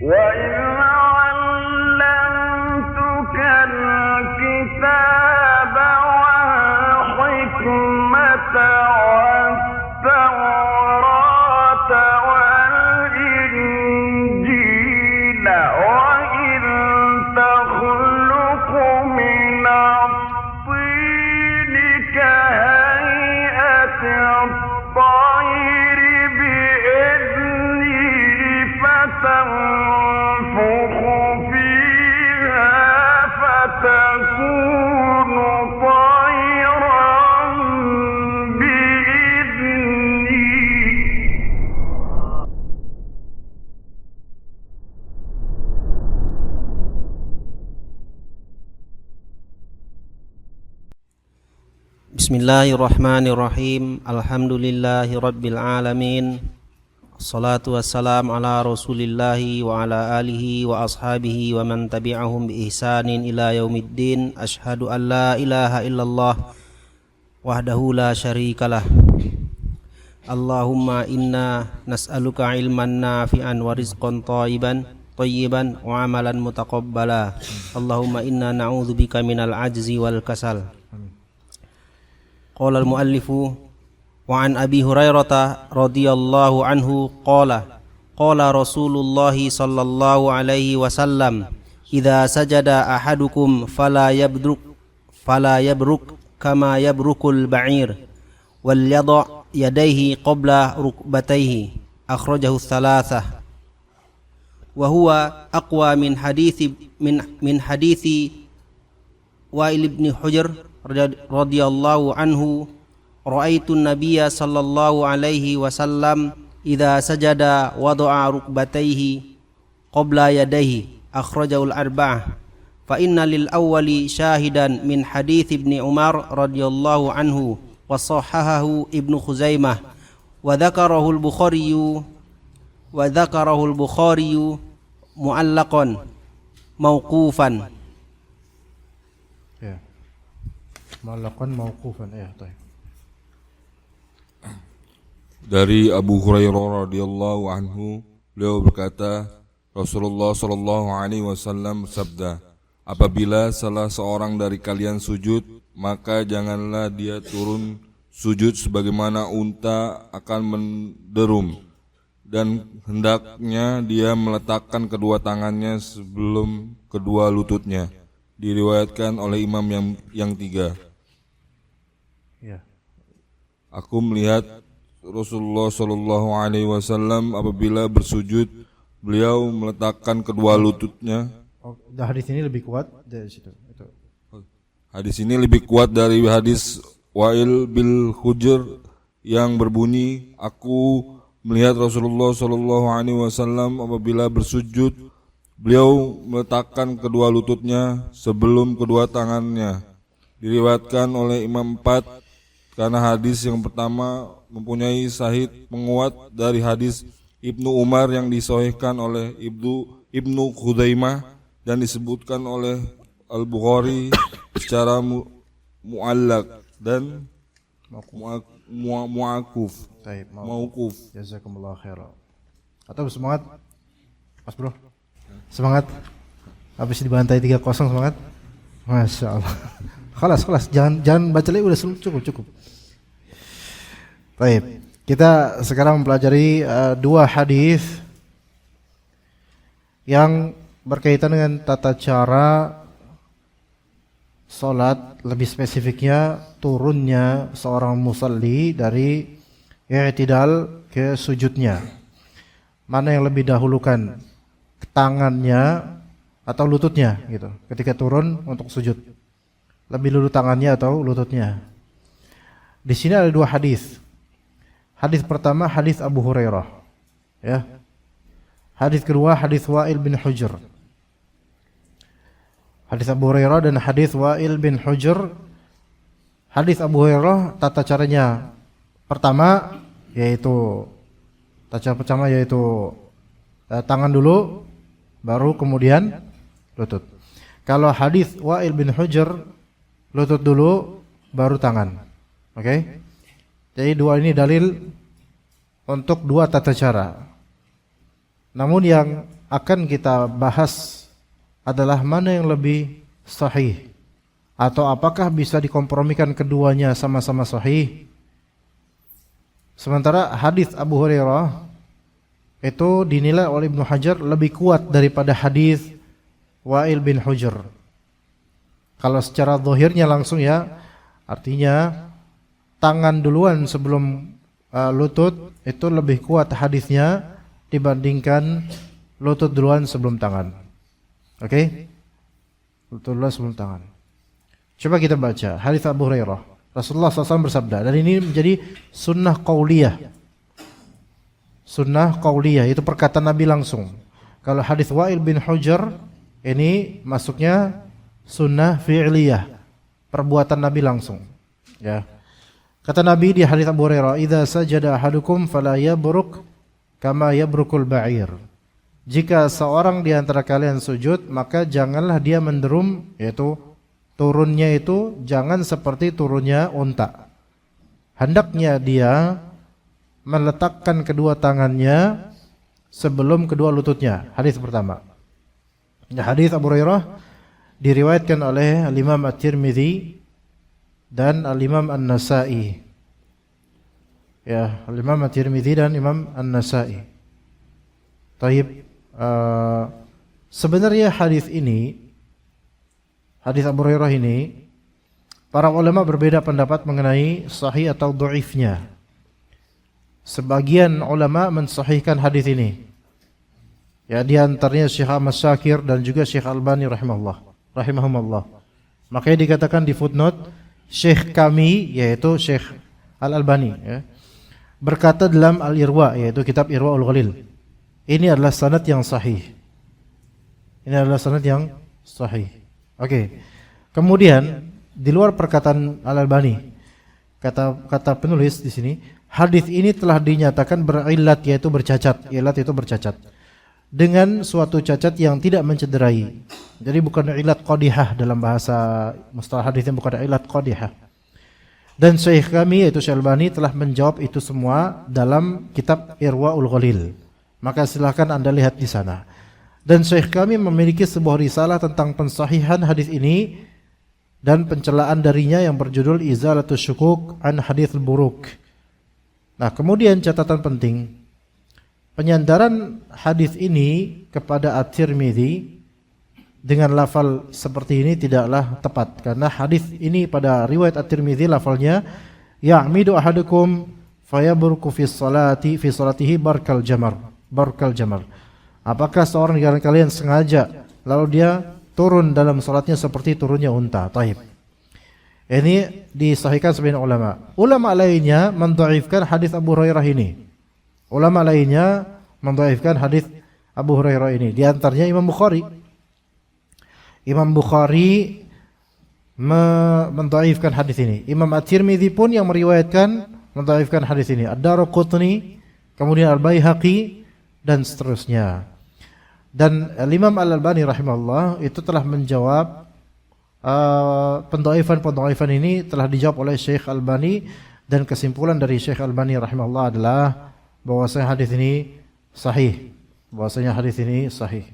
وَإِذْ عَلَّمْتُكَ الْكِتَابَ وَالْحِكْمَةَ وَالتَّوْرَاةَ وَالْإِنْجِيلَ وَإِذْ تَخْلُقُ مِنَ الطِّينِ كَهَيْئَةِ الطَّيْرِ بِإِذْنِي فَتَنفُخُ فِيهَا فَتَكُونُ طَيْرًا بِإِذْنِي. Bismillahirrahmanirrahim. Alhamdulillahi rabbil alamin. Assalatu wassalamu ala rasulillahi wa ala alihi wa ashabihi wa man tabi'ahum bi ihsanin ila yaumiddin. Ashhadu an la ilaha illallah wahdahu la syarikalah. Allahumma inna nas'aluka ilman nafi'an wa rizqan thayyiban wa amalan mutaqabbala. Allahumma inna na'udzubika minal ajzi wal kasal. Qala al-muallifu wa an Abi Hurairah radhiyallahu anhu qala Rasulullah sallallahu alaihi wasallam idza sajada ahadukum fala yabruk kama yabrukul ba'ir wal yada' yadayhi qabla rukbatayhi akhrajahu thalathah wa huwa aqwa min hadithi Wa'il ibn Hujr radhiyallahu anhu ra'aitun nabiyya sallallahu alaihi wasallam idza sajada wada'a rukbatayhi qabla yadayhi akhrajahul arba'ah fa inna lil awwali syahidan min hadits ibni Umar radhiyallahu anhu wa sahahahu Ibnu Khuzaimah wa dzakarahu al-Bukhari mu'allaqan mauqufan. Mu'allaqan mauqufan tayyib. Dari Abu Hurairah radhiyallahu anhu, beliau berkata, Rasulullah sallallahu alaihi wasallam bersabda, apabila salah seorang dari kalian sujud, maka janganlah dia turun sujud sebagaimana unta akan menderum, dan hendaknya dia meletakkan kedua tangannya sebelum kedua lututnya. Diriwayatkan oleh imam yang tiga. Aku melihat Rasulullah sallallahu alaihi wasallam apabila bersujud, beliau meletakkan kedua lututnya. Hadis ini lebih kuat dari situ. Hadis ini lebih kuat dari hadis Wa'il bin Hujr yang berbunyi, aku melihat Rasulullah sallallahu alaihi wasallam apabila bersujud, beliau meletakkan kedua lututnya sebelum kedua tangannya. Diriwayatkan oleh Imam 4 karena hadis yang pertama mempunyai sahih penguat dari hadis Ibnu Umar yang disahihkan oleh Ibnu Khuzaimah dan disebutkan oleh Al-Bukhari secara mu'allaq dan mauquf. Jazakumullah khairan. Atau semangat Mas Bro. Semangat. Habis dibantai 3-0 semangat. Masya Allah. Khalas. Jangan baca lagi, udah cukup. Baik. Kita sekarang mempelajari dua hadis yang berkaitan dengan tata cara salat, lebih spesifiknya turunnya seorang musalli dari i'tidal ke sujudnya. Mana yang lebih dahulukan, tangannya atau lututnya gitu. Ketika turun untuk sujud, lebih dulu tangannya atau lututnya. Di sini ada dua hadis. Hadis pertama hadis Abu Hurairah, ya. Hadis kedua hadis Wa'il bin Hujr. Hadis Abu Hurairah dan hadis Wa'il bin Hujr. Hadis Abu Hurairah tata caranya pertama yaitu tangan dulu, baru kemudian lutut. Kalau hadis Wa'il bin Hujr, lutut dulu, baru tangan. Oke? Jadi dua ini dalil untuk dua tata cara. Namun yang akan kita bahas adalah mana yang lebih sahih, atau apakah bisa dikompromikan keduanya sama-sama sahih. Sementara hadis Abu Hurairah itu dinilai oleh Ibnu Hajar lebih kuat daripada hadis Wa'il bin Hujr. Kalau secara zahirnya langsung ya, artinya tangan duluan sebelum lutut itu lebih kuat hadisnya dibandingkan lutut duluan sebelum tangan. Oke? Lutut duluan sebelum tangan. Coba kita baca hadis Abu Hurairah. Rasulullah SAW bersabda, dan ini menjadi sunnah qauliyah. Sunnah qauliyah itu perkataan Nabi langsung. Kalau hadis Wa'il bin Hujr ini masuknya sunnah fi'liyah, perbuatan Nabi langsung. Ya. Kata Nabi di hadis Abu Hurairah, "Idza sajada ahadukum fala yabruk kama yabrukul ba'ir." Jika seorang di antara kalian sujud, maka janganlah dia menderum, yaitu turunnya itu jangan seperti turunnya unta. Hendaknya dia meletakkan kedua tangannya sebelum kedua lututnya. Hadis pertama. Hadis Abu Hurairah diriwayatkan oleh Imam At-Tirmidzi dan Imam An-Nasa'i. Ya, Imam At-Tirmidzi dan Imam An-Nasa'i. Taib, sebenarnya hadis ini, hadis Abu Hurairah ini, para ulama berbeda pendapat mengenai sahih atau dhaifnya. Sebagian ulama mensahihkan hadis ini. Ya, di antaranya Syekh Ahmad Syakir dan juga Syekh Albani rahimahumullah. Makanya dikatakan di footnote, Syekh kami, yaitu Syekh Al-Albani, ya, berkata dalam Al-Irwa, yaitu kitab Irwaul Ghalil, ini adalah sanad yang sahih. Ini adalah sanad yang sahih. Oke. Kemudian di luar perkataan Al-Albani, kata penulis di sini, hadis ini telah dinyatakan berillat, yaitu bercacat. Illat itu bercacat. Dengan suatu cacat yang tidak mencederai. Jadi bukan illat qadihah dalam bahasa mustalah hadisnya, bukan illat qadihah. Dan Syekh kami yaitu Syekh Albani telah menjawab itu semua dalam kitab Irwaul Ghalil. Maka silahkan Anda lihat di sana. Dan Syekh kami memiliki sebuah risalah tentang pensahihan hadis ini dan pencelaan darinya yang berjudul Izalatus Syukuk an Hadits Buruk. Nah, kemudian catatan penting, penyandaran hadis ini kepada At-Tirmidzi dengan lafal seperti ini tidaklah tepat, karena hadis ini pada riwayat At-Tirmidzi lafalnya ya'midu ahadukum fayabruku fi salatihi barkal jamar. Apakah seorang di kalian sengaja lalu dia turun dalam salatnya seperti turunnya unta? Taib. Ini disahihkan sebagian ulama. Ulama lainnya mendhaifkan hadis Abu Hurairah ini. Ulama lainnya mendhaifkan hadis Abu Hurairah ini. Di antaranya Imam Bukhari. Imam Bukhari mendhaifkan hadis ini. Imam At-Tirmidzi pun yang meriwayatkan mendhaifkan hadis ini. Ad-Daraqutni, kemudian Al-Baihaqi dan seterusnya. Dan Imam Al-Albani rahimahullah itu telah menjawab pendhaifan ini telah dijawab oleh Syekh Albani, dan kesimpulan dari Syekh Albani rahimahullah adalah bahwasanya hadis ini sahih.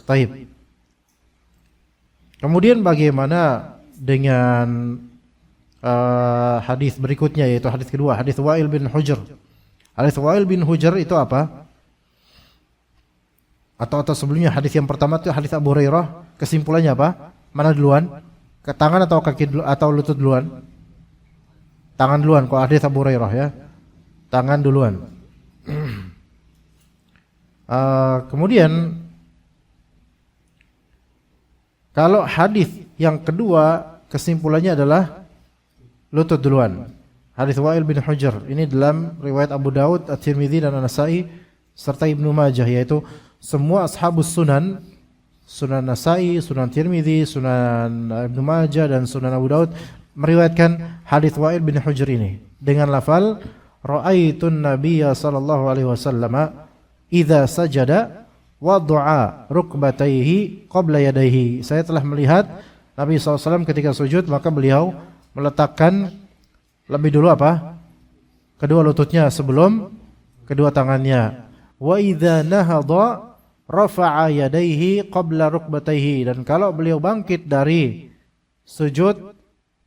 Taib. Kemudian bagaimana dengan hadis berikutnya, yaitu hadis kedua, hadis Wa'il bin Hujr. Hadis Wa'il bin Hujr itu apa? Atau sebelumnya hadis yang pertama itu hadis Abu Hurairah, kesimpulannya apa? Mana duluan? Ke tangan atau kaki dulu, atau lutut duluan? Tangan duluan kalau hadis Abu Hurairah, ya. Tangan duluan. Kemudian kalau hadis yang kedua kesimpulannya adalah lutut duluan. Hadis Wa'il bin Hujr ini dalam riwayat Abu Daud, At-Tirmidzi dan An-Nasa'i serta Ibnu Majah, yaitu semua ashabus sunan, Sunan Nasa'i, Sunan Tirmidzi, Sunan Ibnu Majah dan Sunan Abu Daud meriwayatkan hadis Wa'il bin Hujr ini dengan lafal ra'aitun nabiyya sallallahu alaihi wasallam idza sajada wada'a rukbatayhi qabla yadayhi. Saya telah melihat Nabi SAW ketika sujud, maka beliau meletakkan lebih dulu apa? Kedua lututnya sebelum kedua tangannya. Wa idza nahadha rafa'a yadayhi qabla rukbatayhi, dan kalau beliau bangkit dari sujud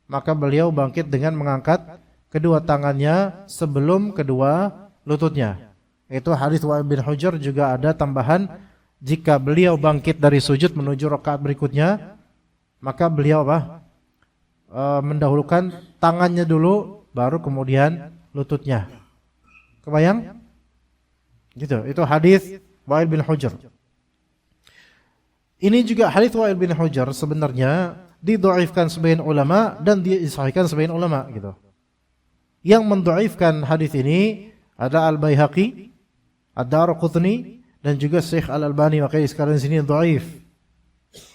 maka beliau bangkit dengan mengangkat kedua tangannya sebelum kedua lututnya. Itu hadis Wa'il bin Hujr. Juga ada tambahan, jika beliau bangkit dari sujud menuju rakaat berikutnya, maka beliau mendahulukan tangannya dulu, baru kemudian lututnya. Kebayang? Gitu. Itu hadis Wa'il bin Hujr. Ini juga hadis Wa'il bin Hujr sebenarnya didhaifkan sebagian ulama dan disahihkan sebagian ulama gitu. Yang mendhaifkan hadis ini ada Al-Baihaqi, Ad-Daraqutni, dan juga Syekh Al-Albani. Makanya sekarang di sini dhaif.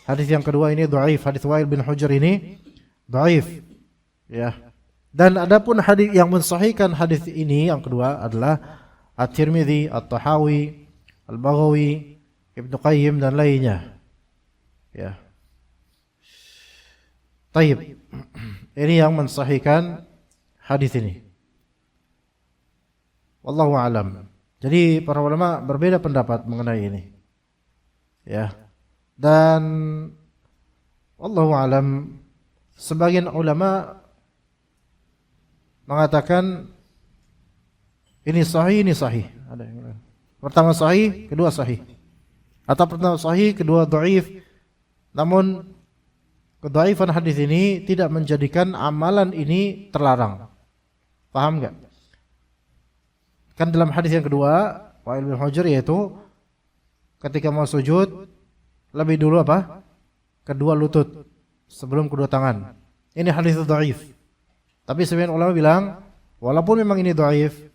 Hadis yang kedua ini dhaif, hadis Wa'il bin Hujr ini dhaif. Ya. Dan adapun hadis yang mensahihkan hadis ini yang kedua adalah At-Tirmidzi, At-Tahawi, Al-Baghawi, Ibnu Qayyim dan lainnya. Ya. Taib. Ini yang mensahihkan hadis ini. Wallahu a'lam. Jadi para ulama berbeda pendapat mengenai ini. Ya. Dan wallahu a'lam, sebagian ulama mengatakan ini sahih, ini sahih. Ada yang pertama sahih, kedua sahih. Atau pertama sahih, kedua dhaif. Namun kedhaifan hadis ini tidak menjadikan amalan ini terlarang. Paham enggak? Kan dalam hadis yang kedua Wa'il bin Hujr, yaitu ketika mau sujud lebih dulu kedua lutut sebelum kedua tangan. Ini hadis dhaif. Tapi sebagian ulama bilang walaupun memang ini dhaif,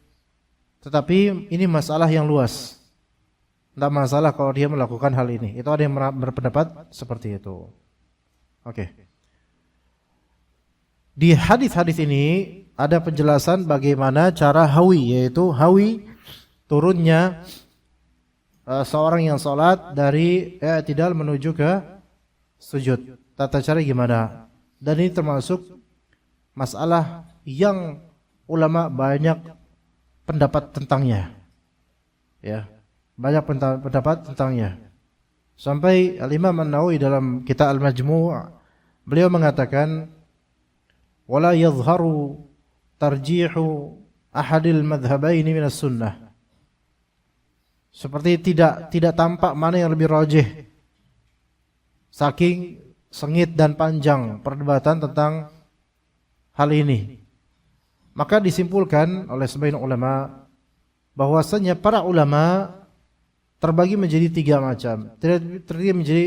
tetapi ini masalah yang luas. Tidak masalah kalau dia melakukan hal ini. Itu ada yang berpendapat seperti itu. Oke. Di hadis-hadis ini ada penjelasan bagaimana cara hawi, yaitu hawi turunnya seorang yang salat dari i'tidal menuju ke sujud. Tata cara gimana? Dan ini termasuk masalah yang ulama banyak pendapat tentangnya. Ya, banyak pendapat tentangnya. Sampai Al-Imam An-Nawawi dalam kitab Al-Majmu' beliau mengatakan wala yadhharu tarjihu ahadil madhhabaini minas sunnah. Seperti tidak tampak mana yang lebih rajih. Saking sengit dan panjang perdebatan tentang hal ini. Maka disimpulkan oleh sebagian ulama bahwasanya para ulama terbagi menjadi tiga macam. Terdiri menjadi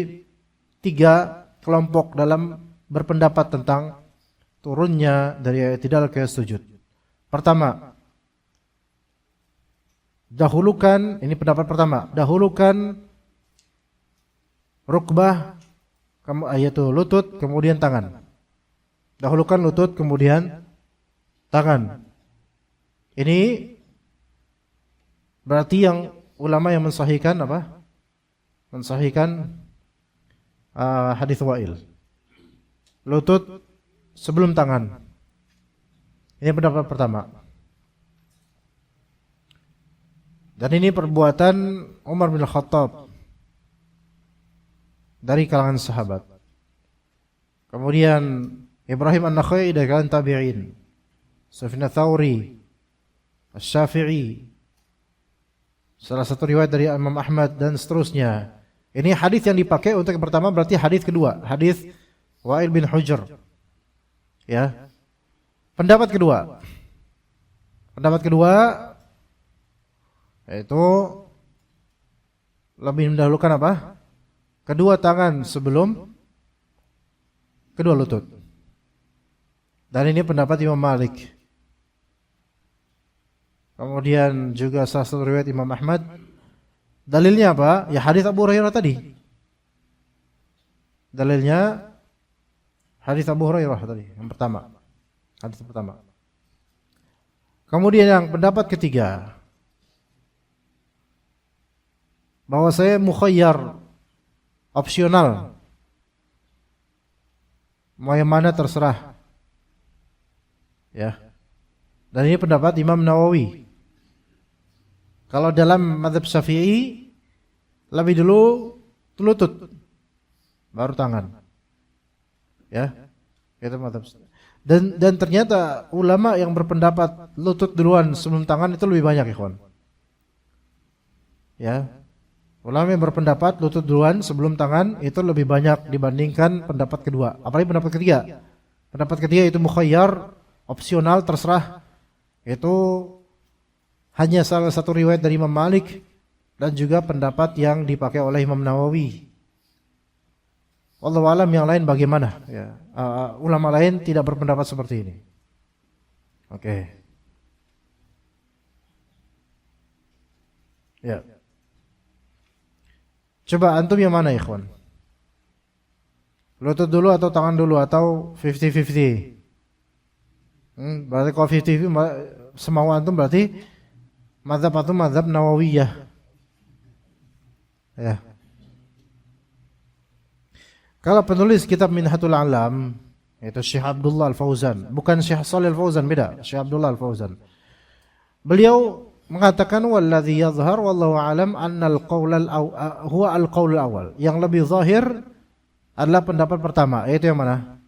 tiga kelompok dalam berpendapat tentang turunnya dari i'tidal ke sujud. Pertama, dahulukan, ini pendapat pertama, dahulukan rukbah, yaitu lutut, kemudian tangan. Dahulukan lutut, kemudian tangan. Ini berarti yang ulama yang mensahihkan mensahihkan hadis Wa'il. Lutut sebelum tangan. Ini pendapat pertama. Dan ini perbuatan Umar bin Khattab dari kalangan sahabat. Kemudian Ibrahim An-Nakhai dari kalangan tabi'in, Sufyan Tsauri, Asy-Syafi'i, salah satu riwayat dari Imam Ahmad dan seterusnya. Ini hadis yang dipakai untuk yang pertama, berarti hadis kedua, hadis Wa'il bin Hujr. Ya. Pendapat kedua yaitu lebih mendahulukan kedua tangan sebelum kedua lutut. Dan ini pendapat Imam Malik. Kemudian juga salah satu riwayat Imam Ahmad. Dalilnya apa? Ya hadis Abu Hurairah tadi. Dalilnya hadis Abu Hurairah tadi yang pertama. Hadis pertama. Kemudian yang pendapat ketiga, bahwa saya mukhayyar, opsional, mau yang mana terserah. Ya. Dan ini pendapat Imam Nawawi. Kalau dalam mazhab Syafi'i, lebih dulu lutut, baru tangan. Ya, itu mazhab. Dan ternyata ulama yang berpendapat lutut duluan sebelum tangan itu lebih banyak, ikhwan. Ya, ulama yang berpendapat lutut duluan sebelum tangan itu lebih banyak dibandingkan pendapat kedua. Apalagi pendapat ketiga. Pendapat ketiga itu mukhayyar, opsional, terserah. Itu hanya salah satu riwayat dari Imam Malik dan juga pendapat yang dipakai oleh Imam Nawawi. Wallahu alam yang lain bagaimana? Ya, ulama lain tidak berpendapat seperti ini. Oke. Ya. Coba antum yang mana, ikhwan? Lutut dulu atau tangan dulu atau 50-50? Berarti kalau 50-50 semau antum berarti mazhab antum mazhab Nawawiyah. Ya. Kalau penulis kitab Minhatul Alam itu Syekh Abdullah Al-Fauzan, bukan Syekh Shalih Al-Fauzan, beda, Syekh Abdullah Al-Fauzan. Beliau mengatakan walladzi yadhhar wallahu alam anna al-qaul huwa al-qaul al-awwal. Yang lebih zahir adalah pendapat pertama, yaitu yang mana?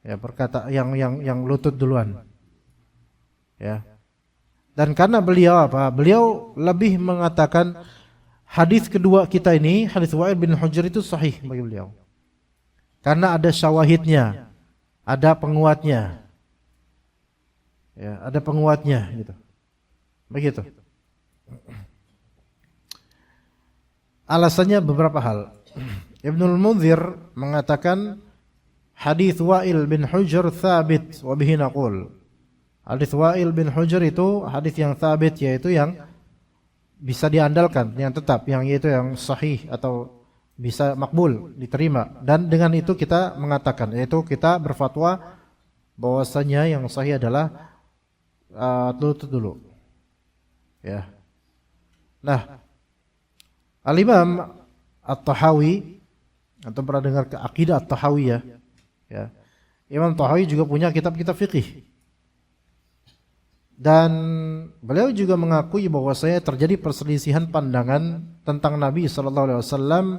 Ya, perkata yang lutut duluan. Ya. Dan karena beliau apa? Beliau lebih mengatakan hadis kedua kita ini, hadis Wa'il bin Hujr itu sahih bagi beliau. Karena ada syawahidnya, ada penguatnya. Ya, ada penguatnya gitu. Begitu. Alasannya beberapa hal. Ibnul Munzir mengatakan hadis Wa'il bin Hujr thabit wa bihi naqul. Hadis Wa'il bin Hujr itu hadis yang thabit, yaitu yang bisa diandalkan, yang tetap, yang yaitu yang sahih atau bisa makbul, diterima. Dan dengan itu kita mengatakan, yaitu kita berfatwa bahwasanya yang sahih adalah lutut dulu. Ya. Nah, Al-Imam At-Tahawi, atau pernah dengar akidah At-Tahawiyah, ya. Imam Tahawi juga punya kitab-kitab fikih. Dan beliau juga mengakui bahwasanya terjadi perselisihan pandangan tentang Nabi SAW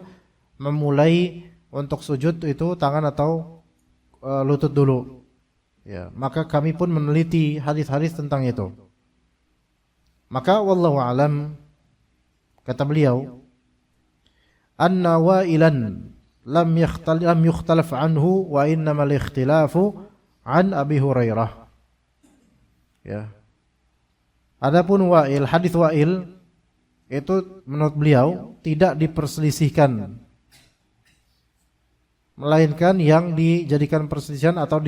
memulai untuk sujud itu tangan atau lutut dulu. Ya, maka kami pun meneliti hadis-hadis tentang itu. Maka wallahu alam, kata beliau, anna wa'ilan lam yukhtalaf anhu wa innamal ikhtilafu an Abi Hurairah. Ya. Adapun Wa'il, hadis Wa'il itu menurut beliau tidak diperselisihkan, melainkan yang dijadikan perselisihan atau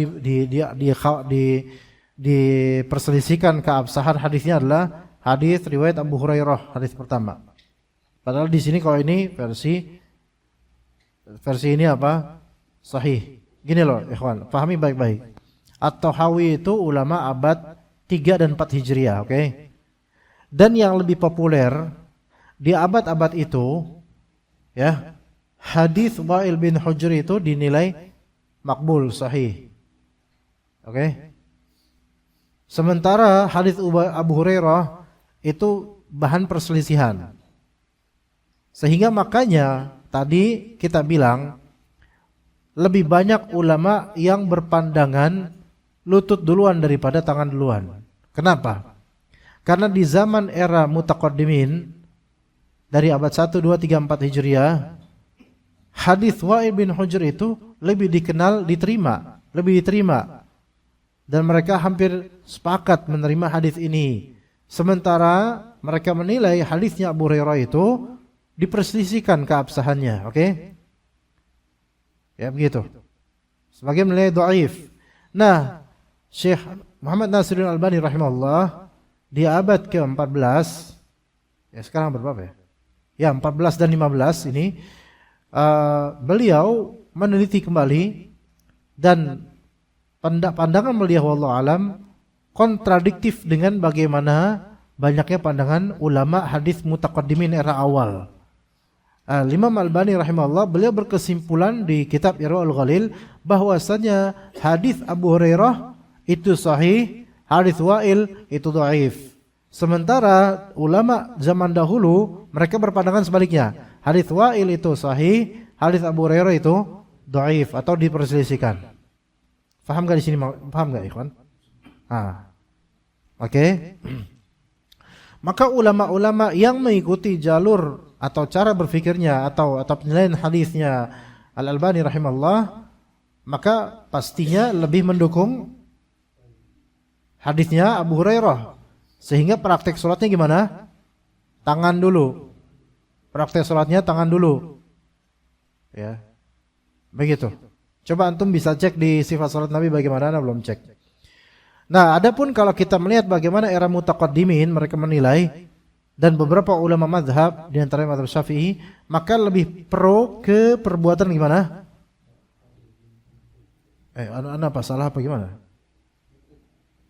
diperselisihkan keabsahan hadisnya adalah hadis riwayat Abu Hurairah, hadis pertama. Padahal di sini kalau ini versi ini apa? Sahih. Gini loh, ikhwan, pahami baik-baik. At-Tahawi itu ulama abad 3 dan 4 Hijriah, oke? Dan yang lebih populer di abad-abad itu, ya, hadis Wa'il bin Hujr itu dinilai makbul, sahih. Oke? Sementara hadis Abu Hurairah itu bahan perselisihan. Sehingga makanya tadi kita bilang lebih banyak ulama yang berpandangan lutut duluan daripada tangan duluan. Kenapa? Karena di zaman era mutaqaddimin dari abad 1, 2, 3, 4 Hijriah, hadis Wa'il bin Hujr itu lebih dikenal, lebih diterima. Dan mereka hampir sepakat menerima hadis ini. Sementara mereka menilai hadisnya Abu Hurairah itu diperselisihkan keabsahannya, oke? Ya begitu. Sebagian menilai dhaif. Nah, Syekh Muhammad Nasiruddin Albani rahimahullah di abad ke-14, ya sekarang berapa ya? Ya 14 dan 15 ini beliau meneliti kembali dan pandangan beliau wallahu alam kontradiktif dengan bagaimana banyaknya pandangan ulama hadis mutaqaddimin era awal. Imam Albani rahimahullah beliau berkesimpulan di kitab Irwaul Ghalil bahwasanya hadis Abu Hurairah itu sahih, hadis Wa'il itu dhaif. Sementara ulama zaman dahulu mereka berpandangan sebaliknya. Hadis Wa'il itu sahih, hadis Abu Hurairah itu dhaif atau diperselisihkan. Paham gak di sini? Paham gak, ikhwan? Oke. Maka ulama-ulama yang mengikuti jalur atau cara berfikirnya atau penilaian hadisnya Al-Albani rahimahullah, maka pastinya lebih mendukung hadisnya Abu Hurairah. Sehingga praktek sholatnya gimana? Tangan dulu. Praktek sholatnya tangan dulu. Ya. Begitu. Coba antum bisa cek di sifat sholat Nabi bagaimana, Anda belum cek. Nah, adapun kalau kita melihat bagaimana era mutaqaddimin mereka menilai dan beberapa ulama mazhab di antara mazhab Syafi'i, maka lebih pro ke perbuatan gimana? Anda apa salah apa gimana?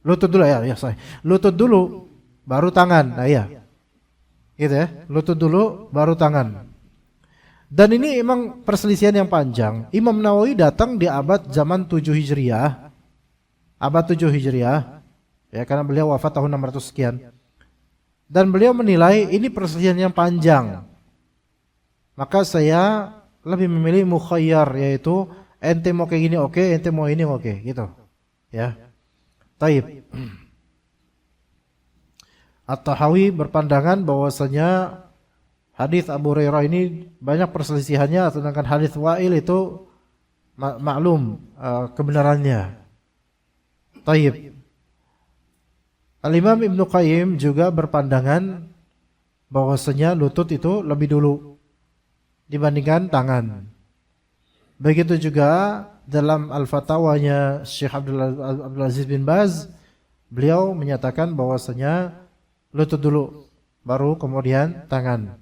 Lutut dulu ya, saya. Lutut dulu baru tangan. Nah, iya. Gitu ya. Lutut dulu baru tangan. Dan ini emang perselisihan yang panjang. Imam Nawawi datang di abad zaman 7 Hijriah. Abad 7 Hijriah. Ya, karena beliau wafat tahun 600 sekian. Dan beliau menilai ini perselisihan yang panjang. Maka saya lebih memilih mukhayyar, yaitu ente mau kayak gini oke, ente mau ini oke, gitu. Ya. Taib. At-Tahawi berpandangan bahwasanya hadis Abu Hurairah ini banyak perselisihannya, sedangkan hadis Wa'il itu maklum kebenarannya. Taib. Al-Imam Ibnu Qayyim juga berpandangan bahwasanya lutut itu lebih dulu dibandingkan tangan. Begitu juga dalam Al-Fatawanya Syekh Abdul Aziz bin Baz, beliau menyatakan bahwasanya lutut dulu baru kemudian tangan.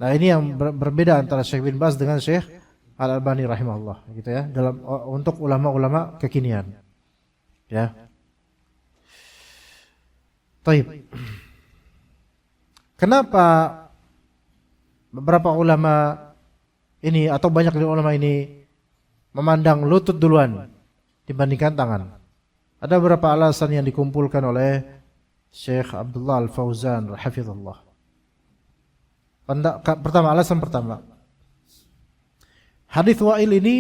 Nah, ini yang berbeda antara Syekh bin Baz dengan Syekh Al-Albani rahimahullah, gitu ya, dalam untuk ulama-ulama kekinian. Ya. Taib. Kenapa beberapa ulama ini atau banyak dari ulama ini memandang lutut duluan dibandingkan tangan? Ada beberapa alasan yang dikumpulkan oleh Syekh Abdullah Al-Fauzan hafizallah. Alasan pertama. Hadis Wa'il ini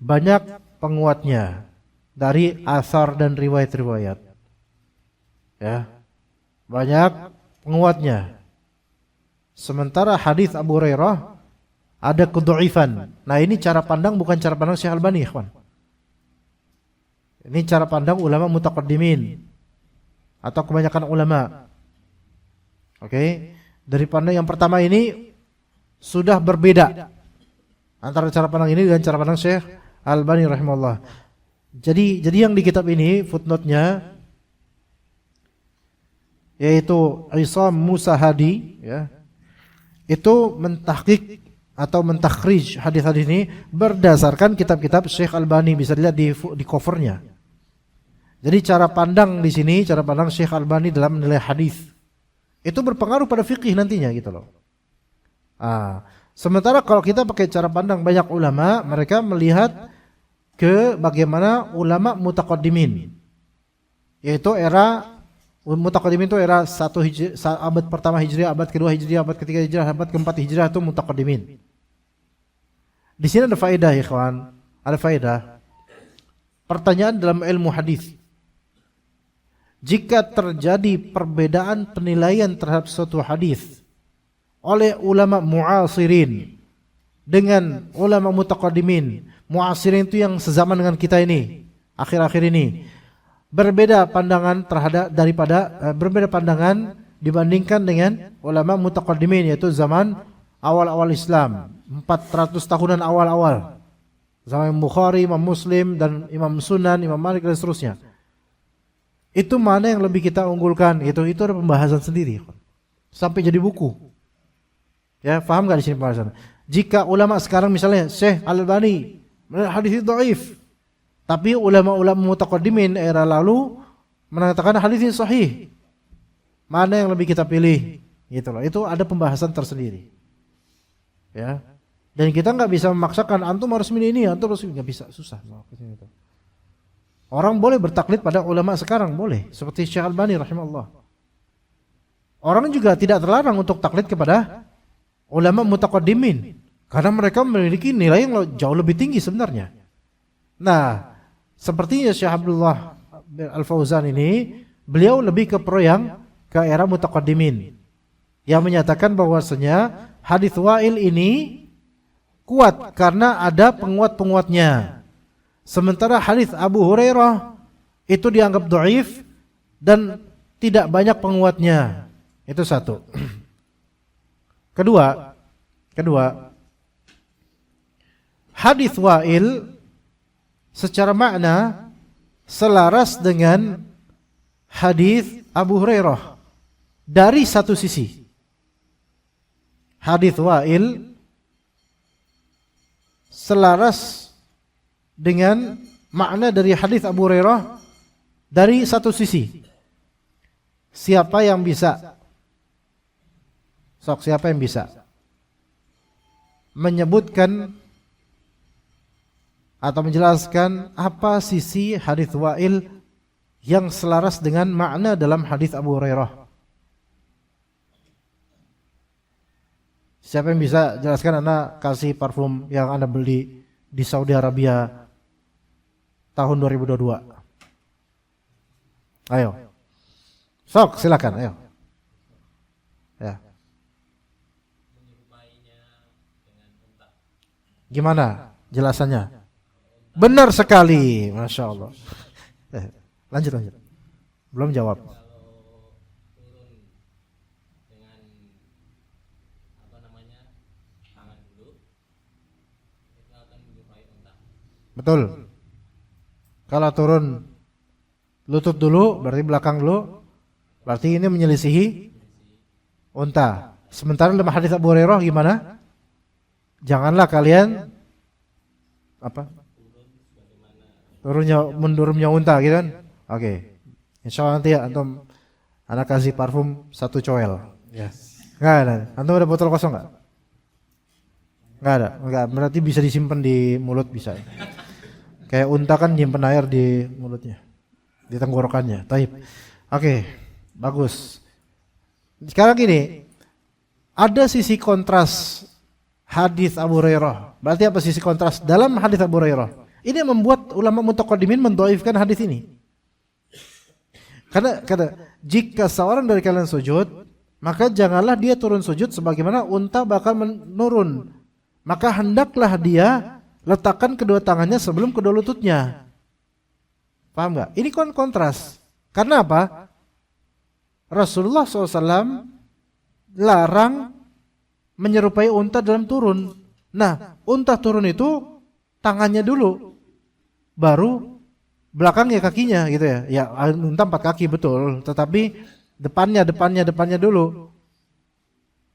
banyak penguatnya dari athar dan riwayat-riwayat. Ya. Banyak penguatnya. Sementara hadis Abu Hurairah ada kedhaifan. Nah, ini cara pandang bukan cara pandang Syekh Albani, ikhwan. Ini cara pandang ulama mutaqaddimin atau kebanyakan ulama. Oke. Dari pandang yang pertama ini sudah berbeda antara cara pandang ini dengan cara pandang Syekh Albani rahimahullah. Jadi yang di kitab ini footnote-nya yaitu Isam Musa Hadi, ya, itu mentahqiq atau mentakhrij hadis-hadis ini berdasarkan kitab-kitab Syekh Albani, bisa dilihat di covernya. Jadi cara pandang di sini, cara pandang Syekh Albani dalam menilai hadis itu berpengaruh pada fikih nantinya, gitu loh. Sementara kalau kita pakai cara pandang banyak ulama, mereka melihat ke bagaimana ulama mutaqaddimin, yaitu era mutaqaddimin itu era abad pertama Hijriah, abad kedua Hijriah, abad ketiga Hijriah, abad keempat Hijriah itu mutaqaddimin. Di sini ada faedah, ya kawan, ada faedah. Pertanyaan dalam ilmu hadis. Jika terjadi perbedaan penilaian terhadap suatu hadis oleh ulama mu'asirin dengan ulama mutaqaddimin, mu'asirin itu yang sezaman dengan kita ini, akhir-akhir ini, berbeda pandangan berbeda pandangan dibandingkan dengan ulama mutaqaddimin, yaitu zaman awal-awal Islam, 400 tahunan awal-awal, zaman Bukhari, Imam Muslim dan Imam Sunan, Imam Malik dan seterusnya. Itu mana yang lebih kita unggulkan? Itu ada pembahasan sendiri sampai jadi buku. Ya, paham enggak di sini pembahasan? Jika ulama sekarang misalnya Syekh Al-Albani hadis itu dhaif, tapi ulama-ulama mutaqaddimin era lalu mengatakan hadis ini sahih, mana yang lebih kita pilih? Gitu loh. Itu ada pembahasan tersendiri. Ya. Dan kita nggak bisa memaksakan antum harus milih ini, antum harus nggak bisa, susah. Orang boleh bertaklid pada ulama sekarang, boleh, seperti Syekh Albani rahimahullah. orang juga tidak terlarang untuk taklid kepada ulama mutaqaddimin karena mereka memiliki nilai yang jauh lebih tinggi sebenarnya. Nah, sepertinya Syekh Abdullah Al-Fauzan ini, beliau lebih ke pro yang ke era mutaqaddimin yang menyatakan bahwasanya hadis Wa'il ini kuat karena ada penguat-penguatnya. Sementara hadis Abu Hurairah itu dianggap dhaif dan tidak banyak penguatnya. Itu satu. Kedua, hadis Wa'il secara makna selaras dengan hadis Abu Hurairah dari satu sisi. Hadis Wa'il selaras dengan makna dari hadis Abu Hurairah dari satu sisi. Siapa yang bisa? Siapa yang bisa menyebutkan atau menjelaskan apa sisi hadis Wa'il yang selaras dengan makna dalam hadis Abu Hurairah? Siapa yang bisa jelaskan? Anda kasih parfum yang Anda beli di Saudi Arabia tahun 2022. Ayo. Sok, silakan, ayo. Ya. Gimana jelasannya? Benar sekali, Masya Allah. Lanjut. Belum jawab. Betul. Kalau turun lutut dulu, berarti belakang dulu, berarti ini menyelisihi unta. Sementara dalam hadis Abu Hurairah gimana? Janganlah kalian mendurumnya unta, gitu kan? Oke. Insyaallah nanti ya antum anak kasih parfum 1 coel. Ya. Enggak ada. Antum ada botol kosong enggak? Enggak. Berarti bisa disimpan di mulut bisa. Kayak unta kan nyimpen air di mulutnya, di tenggorokannya. Taib. Oke, bagus. Sekarang gini, ada sisi kontras hadis Abu Hurairah. Berarti apa sisi kontras dalam hadis Abu Hurairah? Ini yang membuat ulama mutaqaddimin mendhaifkan hadis ini. Karena jika seorang dari kalian sujud, maka janganlah dia turun sujud sebagaimana unta bakal menurun. Maka hendaklah dia letakkan kedua tangannya sebelum kedua lututnya. Paham nggak? Ini kontras. Karena apa? Rasulullah SAW larang menyerupai unta dalam turun. Nah, unta turun itu tangannya dulu, baru belakangnya kakinya, gitu ya. Ya, unta 4 kaki betul, tetapi depannya dulu.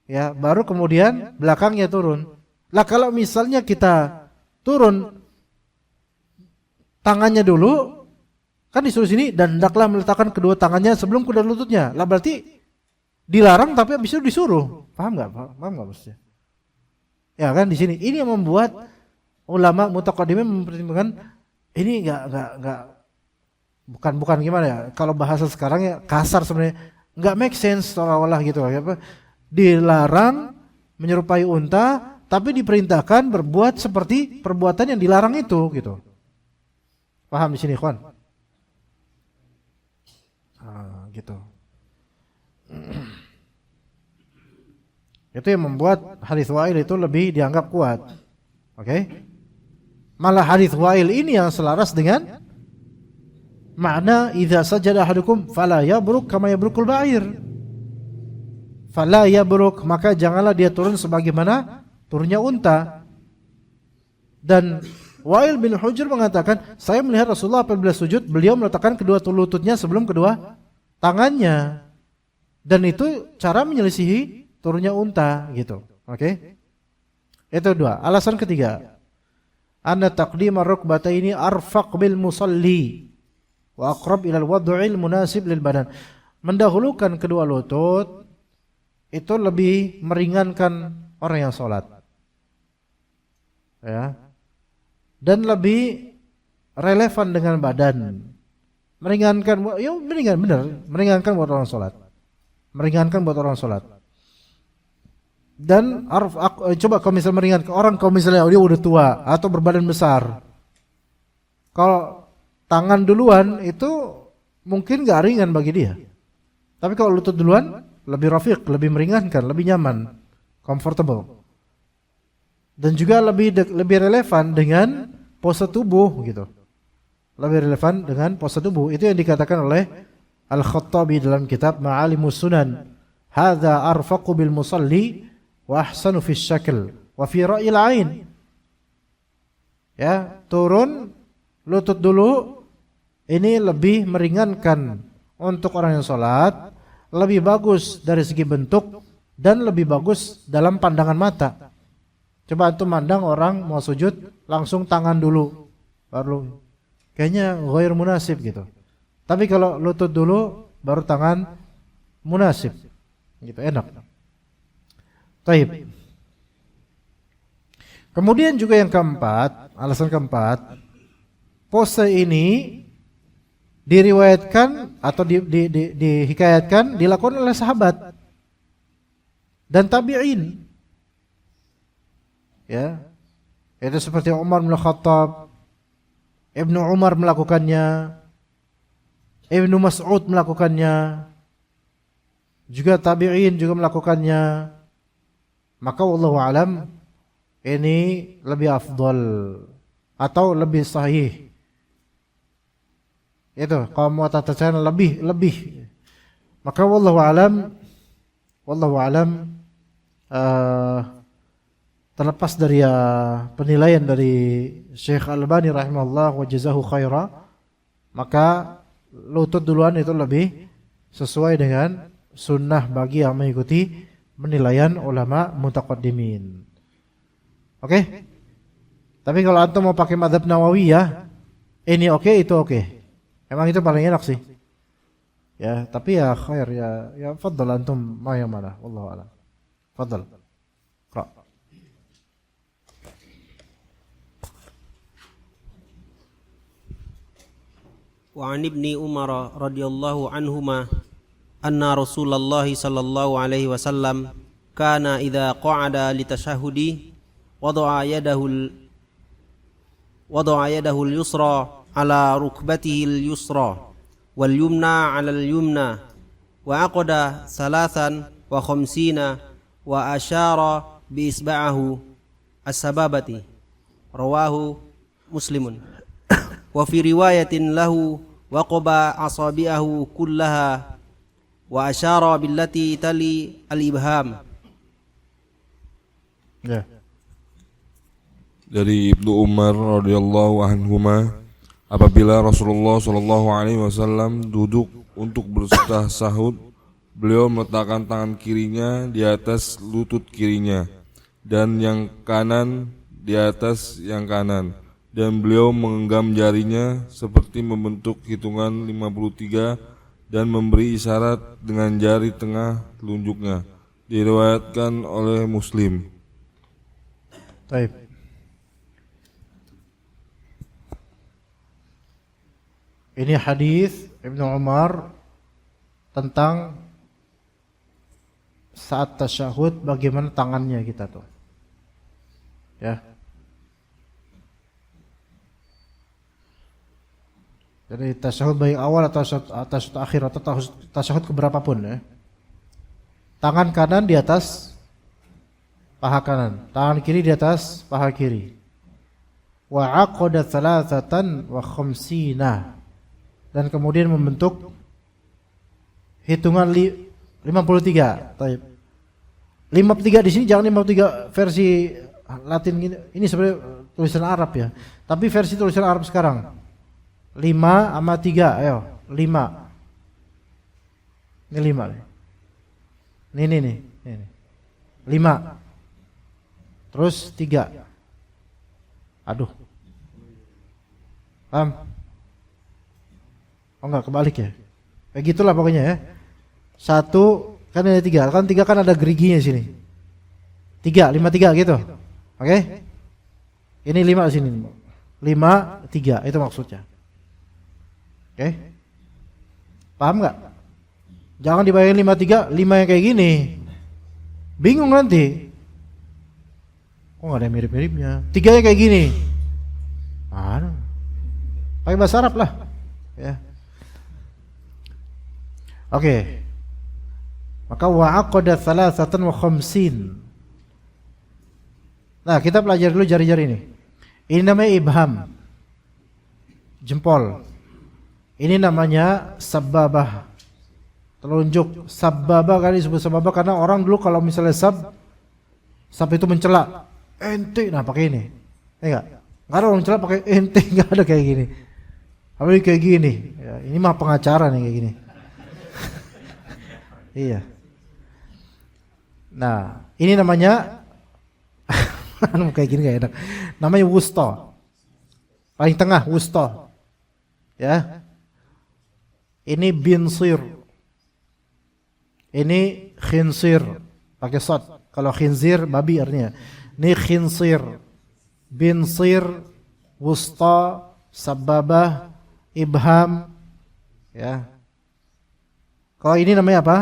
Ya, baru kemudian belakangnya turun. Lah kalau misalnya kita turun tangannya dulu, kan disuruh sini dan hendaklah meletakkan kedua tangannya sebelum kedua lututnya. Lah berarti dilarang tapi habis itu disuruh. Paham enggak maksudnya? Ya kan di sini. Ini yang membuat ulama mutaqaddimin mempertimbangkan ini enggak bukan gimana ya? Kalau bahasa sekarang ya kasar sebenarnya. Enggak make sense seolah-olah gitu ya. Dilarang menyerupai unta tapi diperintahkan berbuat seperti perbuatan yang dilarang itu, gitu. Paham di sini, ikhwan? Gitu. Itu yang membuat hadis Wa'il itu lebih dianggap kuat. Oke? Malah hadis Wa'il ini yang selaras dengan makna idza sajada ahadukum fala yabruk kama yabrukul ba'ir. Fala yabruk, maka janganlah dia turun sebagaimana turunnya unta. Dan Wa'il bin Hujr mengatakan, saya melihat Rasulullah apabila sujud, beliau meletakkan kedua lututnya sebelum kedua tangannya. Dan itu cara menyelisihi turunnya unta, gitu. Oke? Itu 2. Alasan ketiga, anna taqdimar rukbataini arfaq bil musalli wa aqrab ila al-wad'il munasib lil badan. Mendahulukan kedua lutut itu lebih meringankan orang yang sholat. Ya, dan lebih relevan dengan badan, meringankan buat orang sholat. meringankan buat orang sholat. Dan coba kalau misalnya meringankan orang, kalau misalnya dia udah tua atau berbadan besar, kalau tangan duluan itu mungkin gak ringan bagi dia. Tapi kalau lutut duluan lebih rafiq, lebih meringankan, lebih nyaman, comfortable. Dan juga lebih relevan dengan pose tubuh gitu. Lebih relevan dengan pose tubuh. Itu yang dikatakan oleh Al-Khattabi dalam kitab Ma'alimus Sunan. Hadza arfaqu bil musalli wa ahsanu fi syakl wa fi ra'il ain. Ya, turun lutut dulu, ini lebih meringankan untuk orang yang sholat, lebih bagus dari segi bentuk dan lebih bagus dalam pandangan mata. Coba antum mandang orang mau sujud langsung tangan dulu, baru kayaknya ghair munasib gitu. Tapi kalau lutut dulu baru tangan, munasib, gitu, enak. Taib. Kemudian juga yang keempat, alasan keempat, pose ini diriwayatkan atau dihikayatkan dilakukan oleh sahabat dan tabi'in. Ya, itu seperti Umar bin Khattab, Ibnu Umar melakukannya, Ibnu Mas'ud melakukannya, juga tabi'in juga melakukannya. Maka wallahu alam ini lebih afdal atau lebih sahih. Itu kalau mau tata cara lebih. Maka wallahu alam terlepas dari penilaian dari Syekh Al-Albani rahimahullah wa jazahu khaira, maka lutut duluan itu lebih sesuai dengan sunnah bagi yang mengikuti penilaian ulama mutaqaddimin. Oke? Tapi kalau antum mau pakai mazhab Nawawi ya, ini oke, itu oke. Emang itu paling enak sih. Ya, tapi ya khair ya fadhal antum mau yang mana? Wallahu a'lam. Fadhal. Qra. وعن ابن عمر رضي الله عنهما أن رسول الله صلى الله عليه وسلم كان إذا قعد لتشهد وضع يده اليسرى على ركبته اليسرى واليمنى على اليمنى وعقد 53 وأشار بإصبعه السبابة رواه مسلم. وفي رواية له وقب أصابعه كلها وأشار بالتي تلي الإبهام. Ya. Dari Ibnu Umar radhiyallahu anhuma, apabila Rasulullah sallallahu alaihi wasallam duduk untuk bertasahud, beliau meletakkan tangan kirinya di atas lutut kirinya dan yang kanan di atas yang kanan, dan beliau menggenggam jarinya seperti membentuk hitungan 53 dan memberi isyarat dengan jari tengah telunjuknya. Diriwayatkan oleh Muslim. Baik. Ini hadis Ibnu Umar tentang saat tasyahud bagaimana tangannya kita tuh. Ya. Jadi tasyahud baik awal atau tasyahud akhir atau tasyahud keberapapun ya. Tangan kanan di atas paha kanan, tangan kiri di atas paha kiri. Wa aqada 53 dan kemudian membentuk hitungan 53. Baik. 53 di sini jangan 53 versi Latin gini. Ini sebenarnya tulisan Arab ya. Tapi versi tulisan Arab sekarang 5 sama 3, ayo 5. Ini 5 nih. Ini. 5. Terus 3. Aduh. Paham? Oh enggak, kebalik ya. Kayak gitulah pokoknya ya. 1 kan ada 3. Kan 3 kan ada geriginya sini. 3, 5, 3 gitu. Oke? Ini 5 di sini. 5, 3 itu maksudnya. Oke? Paham enggak? Jangan dibayangin 53, 5 yang kayak gini. Bingung nanti. Kok nggak ada yang mirip-miripnya? 3 kayak gini. Mana? Pakai bahasa Arab lah. Ya. Oke. Maka wa'aqada 53. Nah, kita pelajari dulu jari-jari ini. Ini namanya ibham. Jempol. Ini namanya sababah. Telunjuk. Sababah kali disebut sababah karena orang dulu kalau misalnya sab itu mencela. Ente, nah pakai ini. Enggak. Enggak ada orang mencela pakai ente, enggak ada kayak gini. Apalagi kayak gini. Ya, ini mah pengacara nih kayak gini. Iya. Nah, ini namanya kayak gini gak enak. Namanya wusta. Paling tengah wusta. Ya. Ini binsir. Ini khinsir. Pakai sod. Kalau khinzir babi artinya. Ini khinsir. Binsir, wusta, sababah, ibham. Ya. Kalau ini namanya apa?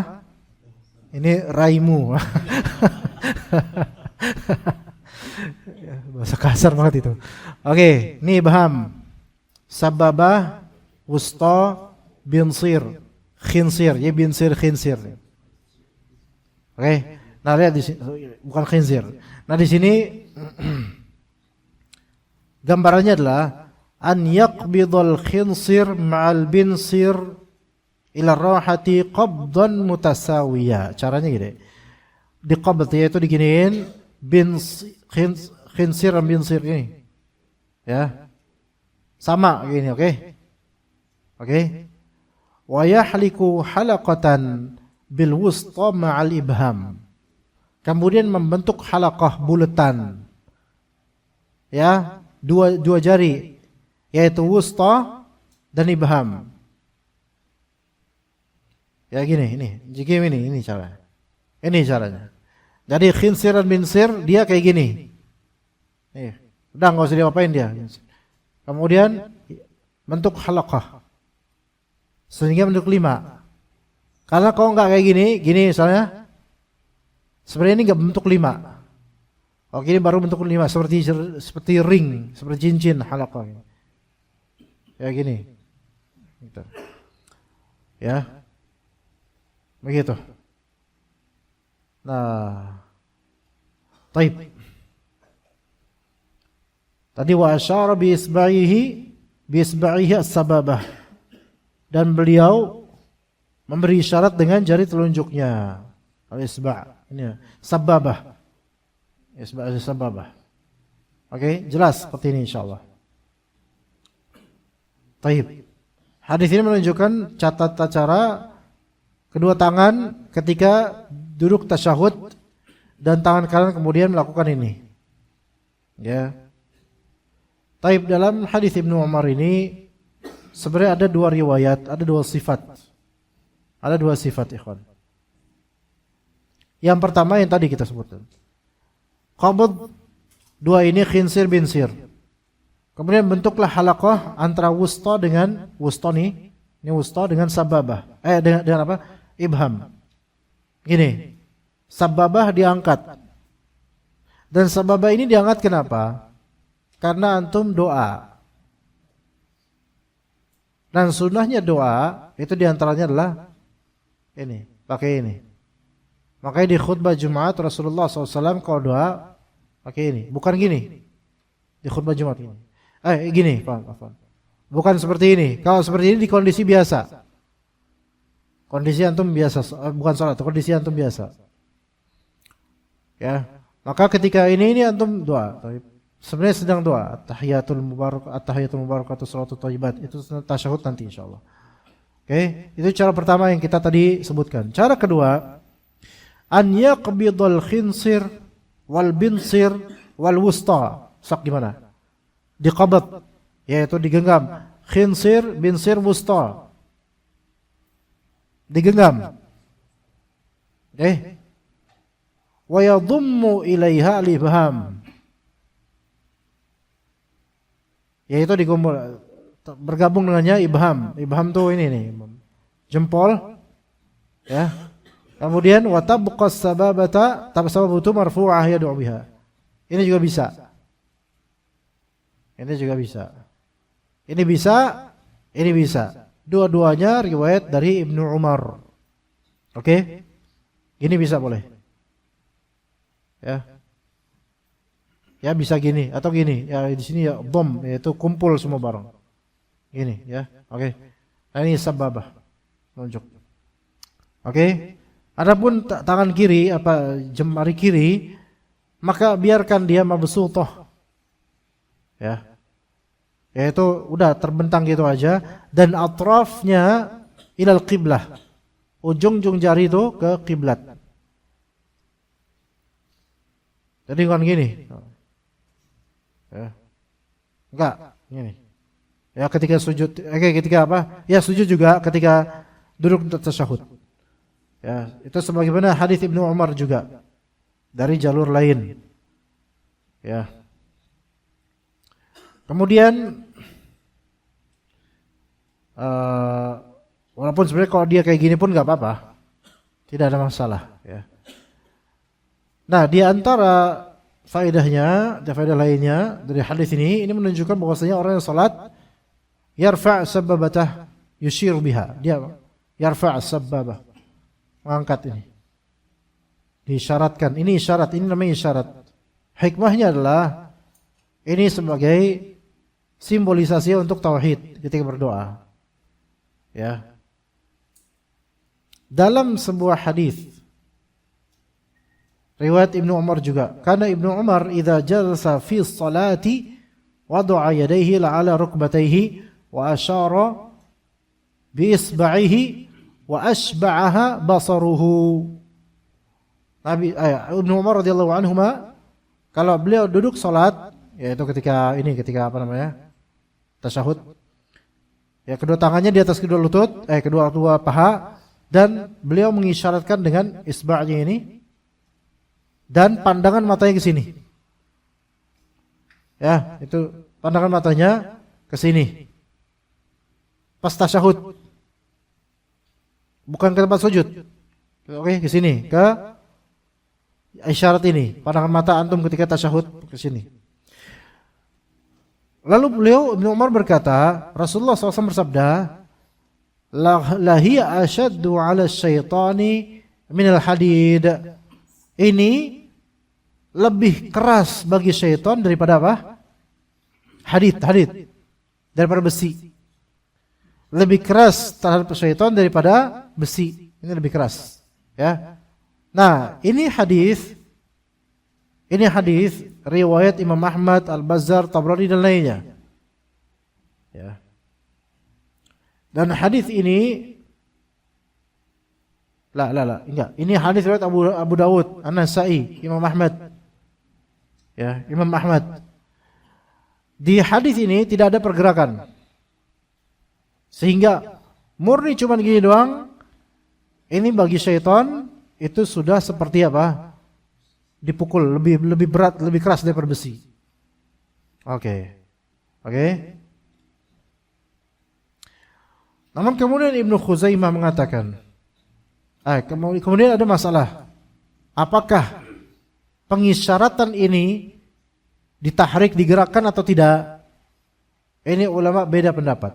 Ini raimu. Bahasa kasar banget itu. Oke, ini ibham. Sababah, wusta, binsir, khinsir. Ya binsir, khinsir. Oke. Nah, lihat di sini bukan khinsir. Nah, di sini gambarannya adalah an yaqbidul khinsir ma'al binsir ila rahati qabdan mutasawiya. Caranya gini. Diqabd yaitu diginiin khinsir dan binsir ini. Ya. Sama gini, oke? Oke. Wa yahliku halaqatan bil wusta ma'al ibham. Kemudian membentuk halaqah bulatan. Ya, dua jari yaitu wusta dan ibham. Ya gini, ini cara. Ini caranya. Jadi khinsir dan binsir dia kayak gini. Nih, udah enggak usah diapain dia. Kemudian bentuk halaqah. Sehingga bentuk 5. Karena kalau enggak kayak gini misalnya sebenarnya ini enggak bentuk 5. Oke, ini baru bentuk 5 seperti ring, seperti cincin halaqah. Ya gini. Gitu. Ya. Begitu. Nah. Taib. Tadi wa asyara bi isba'ihi as-sababah. Dan beliau memberi isyarat dengan jari telunjuknya. Al-isba'. Ini sababah. Isba' sababah. Oke, jelas seperti ini insyaallah. Taib. Hadis ini menunjukkan tata cara kedua tangan ketika duduk tasyahud dan tangan kanan kemudian melakukan ini. Ya. Taib, dalam hadis Ibnu Umar ini sebenarnya ada 2 riwayat, ada 2 sifat. Ada 2 sifat, ikhwan. Yang pertama yang tadi kita sebutkan. Qabd 2 ini khinsir binsir. Kemudian bentuklah halaqah antara wusta dengan wusta nih. Ini wusta dengan sababah. Dengan apa? Ibham. Gini. Sababah diangkat. Dan sababah ini diangkat kenapa? Karena antum doa. Dan sunnahnya doa itu diantaranya adalah ini, pakai ini. Makanya di khutbah Jumat Rasulullah SAW kalau doa pakai ini, bukan gini. Di khutbah Jumat ini. Gini, Pak. Bukan seperti ini. Kalau seperti ini di kondisi biasa. Kondisi antum biasa, bukan salat, kondisi antum biasa. Ya. Maka ketika ini antum doa. Sebenarnya sedang doa. At-tahiyatul mubarakatuh salatu thayyibat. Itu tasyahud nanti insyaallah. Oke, itu cara pertama yang kita tadi sebutkan. Cara kedua, an yaqbidul khinsir wal binsir wal wusta. Sak di mana? Diqabad, yaitu digenggam. Khinsir, binsir, wusta. Digenggam. Wa yadhummu ilaiha al-ibham. Yaitu bergabung dengannya ibham. Ibham tuh ini nih. Jempol Ya. Kemudian wa tabqa sababata, sababatu marfu'ah yad'u biha. Ini juga bisa. Ini juga bisa. Ini bisa, ini bisa. Dua-duanya riwayat dari Ibnu Umar. Oke? Ini bisa boleh. Ya. Ya bisa gini atau gini. Ya di sini ya dom, yaitu kumpul semua bareng. Gini ya. Oke. Nah, ini sababah. Nunjuk. Oke? Adapun tangan kiri jemari kiri, maka biarkan dia mabsuthah. Ya. Yaitu udah terbentang gitu aja dan atrafnya ilal qiblah. Ujung-ujung jari itu ke kiblat. Jadi bukan gini. Ya. Enggak, gini. Ya ketika sujud, ketika apa? Ya sujud juga ketika duduk untuk tasyahud. Ya, itu sebagaimana hadis Ibnu Umar juga dari jalur lain. Ya. Kemudian walaupun sebenarnya kalau dia kayak gini pun nggak apa-apa, tidak ada masalah. Ya. Nah, di antara faedahnya, ada faedah lainnya dari hadis ini menunjukkan bahwasanya orang yang salat yarfa' sabbabatah yushir biha. Dia yarfa' sabbabah, mengangkat ini. Diisyaratkan, ini isyarat, ini namanya isyarat. Hikmahnya adalah ini sebagai simbolisasi untuk tauhid ketika berdoa. Ya. Dalam sebuah hadis riwayat Ibnu Umar juga, karena Ibnu Umar idza jalasa fi sholati wada'a yadayhi ala rukbatayhi wa asyara bi isba'ihi wa asba'aha basaruhu. Nabi Ibnu Umar radhiyallahu anhuma kalau beliau duduk salat, yaitu ketika apa namanya? Tasyahud. Ya, kedua tangannya di atas kedua lutut, kedua paha, dan beliau mengisyaratkan dengan isba'nya ini dan pandangan matanya ke sini. Ya, itu pandangan matanya ke sini. Pas tasyahud. Bukan ke tempat sujud. Oke, ke sini, ke isyarat ini. Pandangan mata antum ketika tasyahud ke sini. Lalu beliau Ibnu Umar berkata, Rasulullah SAW bersabda, "Lahiya ashaddu 'ala syaitani minal hadid." Ini lebih keras bagi syaitan daripada apa? Hadid. Daripada besi. Lebih keras terhadap syaitan daripada besi. Ini lebih keras, ya. Nah, ini hadis riwayat Imam Ahmad, Al-Bazzar, Tabrani dan lainnya. Ya. Dan hadis ini enggak. Ini hadis riwayat Abu Dawud, An-Nasa'i, Imam Ahmad. Ya, Imam Ahmad. Di hadis ini tidak ada pergerakan. Sehingga murni cuma gini doang. Ini bagi syaitan itu sudah seperti apa? Dipukul, lebih berat, lebih keras daripada besi. Oke. Namun kemudian Ibnu Khuzaimah mengatakan, kemudian ada masalah. Apakah pengisyaratan ini ditahrik, digerakkan atau tidak? Ini ulama beda pendapat.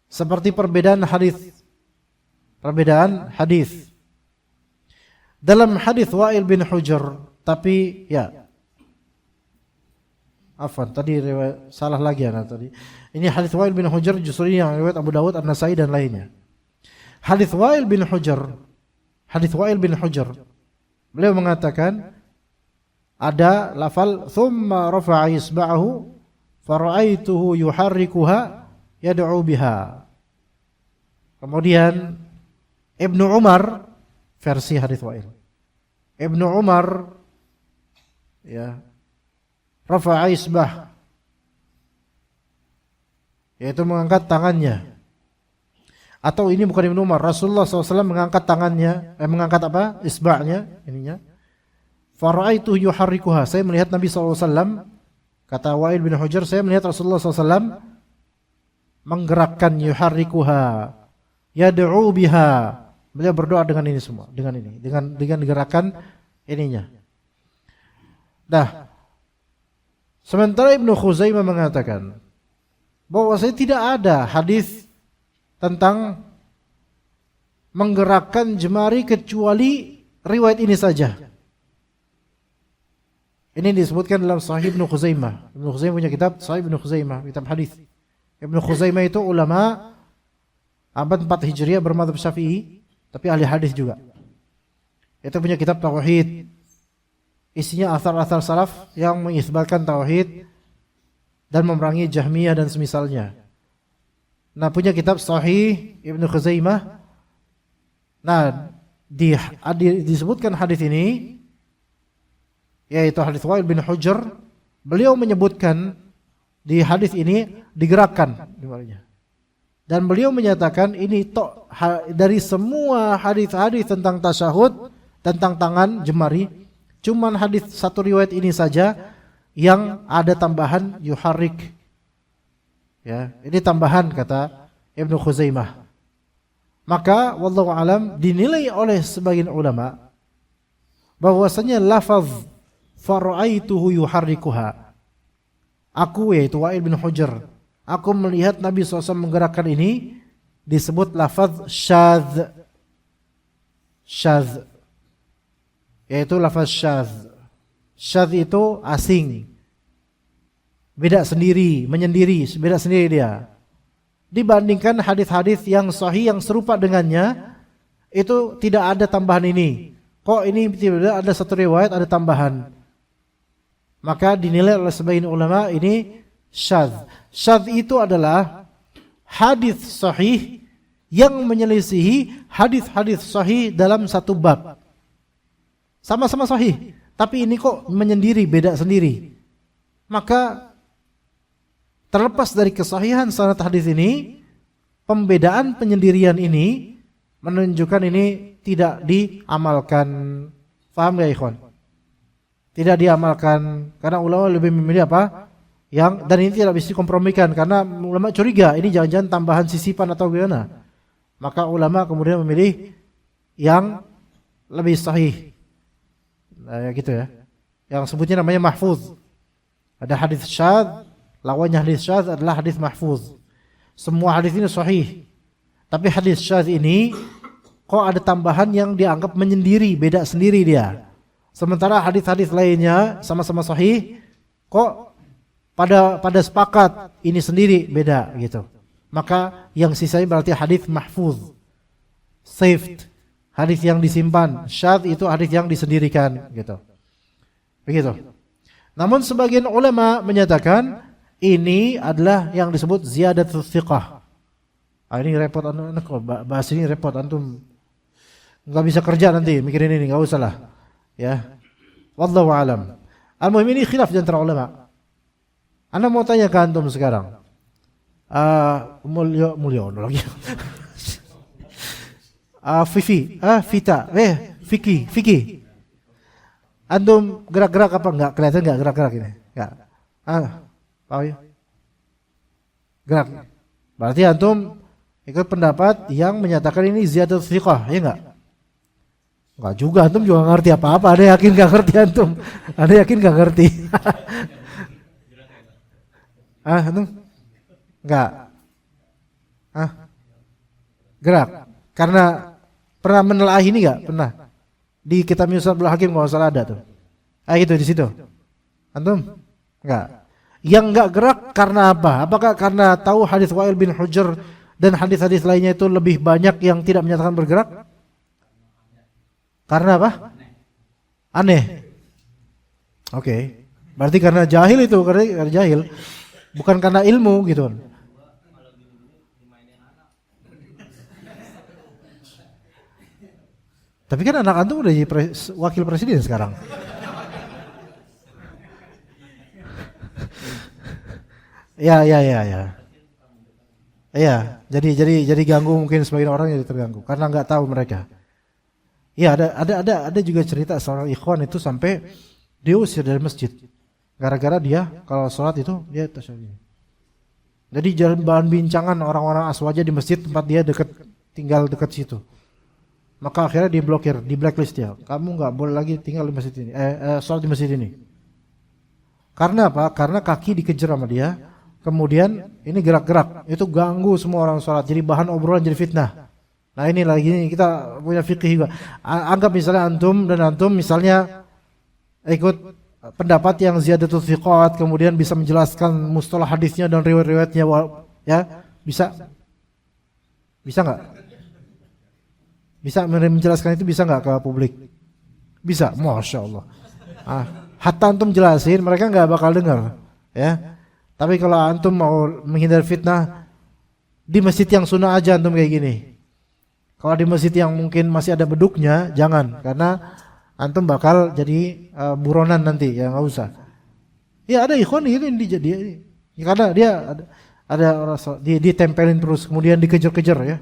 Seperti perbedaan hadis. Dalam hadis Wa'il bin Hujr, tapi ya, afwan, tadi salah lagi tadi. Ini hadis Wa'il bin Hujr, justru ini yang riwayat Abu Dawud, An-Nasa'i dan lainnya. Hadis Wa'il bin Hujr, beliau mengatakan ada lafal thumma rafa'a isba'ahu fara'aituhu yuharrikuha yad'u biha. Kemudian Ibnu Umar, versi hadis Wa'il, Ibnu Umar ya rafa'a isbah, yaitu mengangkat tangannya. Atau ini bukan Ibnu Umar, Rasulullah SAW mengangkat tangannya, mengangkat apa? Isba'nya, ininya. Fara'aitu yuharrikuha, saya melihat Nabi SAW, kata Wa'il bin Hujr, saya melihat Rasulullah SAW menggerakkan yuharrikuha, yad'u biha, Beliau berdoa dengan ini semua, dengan gerakan ininya. Nah, sementara Ibnu Khuzaimah mengatakan bahwa tidak ada hadis tentang menggerakkan jemari kecuali riwayat ini saja. Ini disebutkan dalam Sahih Ibnu Khuzaimah. Ibnu Khuzaimah punya kitab Sahih Ibnu Khuzaimah, kitab hadis. Ibnu Khuzaimah itu ulama abad 4 Hijriah bermadzhab Syafi'i, tapi ahli hadis juga. Itu punya kitab tauhid. Isinya athar-athar salaf yang mengisbatkan tauhid dan memerangi Jahmiyah dan semisalnya. Nah, punya kitab Sahih Ibnu Khuzaimah. Nah, disebutkan hadis ini, yaitu hadis Wa'il bin Hujr. Beliau menyebutkan di hadis ini digerakkan jemarinya. Dan beliau menyatakan ini dari semua hadis-hadis tentang tasyahud, tentang tangan jemari, cuman hadis satu riwayat ini saja yang ada tambahan yuharrik. Ya, ini tambahan kata Ibnu Khuzaimah. Maka wallahu alam dinilai oleh sebagian ulama bahwasanya lafaz fara'aituhu yuharrikuha. Aku, yaitu Wa'il bin Hujr, aku melihat Nabi SAW menggerakkan ini, disebut lafaz syadz. Syadz, yaitu lafaz syadz. Syadz itu asing, beda sendiri, menyendiri, beda sendiri dia. Dibandingkan hadis-hadis yang sahih yang serupa dengannya, itu tidak ada tambahan ini. Kok ini tidak ada satu riwayat ada tambahan? Maka dinilai oleh sebagian ulama ini syadz. Syadz itu adalah hadis sahih yang menyelisihi hadis-hadis sahih dalam satu bab. Sama-sama sahih, tapi ini kok menyendiri, beda sendiri. Maka terlepas dari kesahihan sanad hadis ini, pembedaan penyendirian ini menunjukkan ini tidak diamalkan. Paham ya ikhwan? Tidak diamalkan karena ulama lebih memilih apa? Dan ini tidak bisa dikompromikan karena ulama curiga ini jangan-jangan tambahan sisipan atau gimana. Maka ulama kemudian memilih yang lebih sahih. Nah, ya gitu ya. Yang sebutnya namanya mahfuz. Ada hadis syadz, lawannya hadis syadz adalah hadis mahfuz. Semua hadis ini sahih. Tapi hadis syadz ini kok ada tambahan yang dianggap menyendiri, beda sendiri dia. Sementara hadis-hadis lainnya sama-sama sahih, kok pada sepakat ini sendiri beda gitu. Maka yang sisanya berarti hadis mahfuz, saved, hadis yang disimpan. Syadz itu hadis yang disendirikan gitu. Begitu. Namun sebagian ulama menyatakan ini adalah yang disebut ziyadatut thiqah. Ini repot antum, bahas ini repot antum. Enggak bisa kerja nanti mikirin ini, enggak usah lah. Ya. Wallahu alam. Al-muhim ini khilaf di antara ulama. Anda mau tanya ke antum sekarang. Mulyo lagi. Fikih. Antum gerak-gerak apa enggak? Kelihatan enggak gerak-gerak ini? Enggak. Tahu ya? Gerak. Berarti antum ikut pendapat yang menyatakan ini ziyadat thiqah, ya enggak? Enggak juga, antum juga ngerti apa-apa. Ada yakin enggak ngerti antum? Ada yakin enggak ngerti? Antum? Enggak. Gerak. Karena pernah menelaah ini enggak? Pernah. Di kitab Musnadul Hakim kalau salah ada tuh. Itu di situ. Antum? Enggak. Yang enggak gerak karena apa? Apakah karena tahu hadis Wa'il bin Hujr dan hadis-hadis lainnya itu lebih banyak yang tidak menyatakan bergerak? Karena apa? Aneh. Oke. Berarti karena jahil itu, karena jahil. Bukan karena ilmu gitu. Tapi kan anak antum udah jadi wakil presiden sekarang. Ya. Iya, jadi ganggu mungkin sebagian orang jadi terganggu karena nggak tahu mereka. Ya ada juga cerita seorang ikhwan itu sampai diusir dari masjid gara-gara dia kalau sholat itu dia tasyahud. Jadi bahan bincangan orang-orang Aswaja di masjid tempat dia tinggal dekat situ. maka akhirnya diblokir, di blacklist dia. Kamu nggak boleh lagi tinggal di masjid ini, sholat di masjid ini. Karena apa? Karena kaki dikejar sama dia. Kemudian ini gerak-gerak, itu ganggu semua orang sholat. Jadi bahan obrolan, jadi fitnah. Nah ini lagi kita punya fikih juga. Anggap misalnya antum misalnya ikut pendapat yang ziyadatul thiqat, kemudian bisa menjelaskan mustalah hadisnya dan riwayat-riwayatnya, ya bisa nggak? Bisa menjelaskan itu, bisa nggak ke publik? Bisa, masya Allah. Hatta antum jelasin, mereka nggak bakal dengar, ya. Tapi kalau antum mau menghindar fitnah, di masjid yang sunnah aja antum kayak gini. Kalau di masjid yang mungkin masih ada beduknya, jangan, karena antum bakal jadi buronan nanti, ya nggak usah. Ya ada ikhwan itu jadi, karena dia ada orang ditempelin terus, kemudian dikejar-kejar, ya.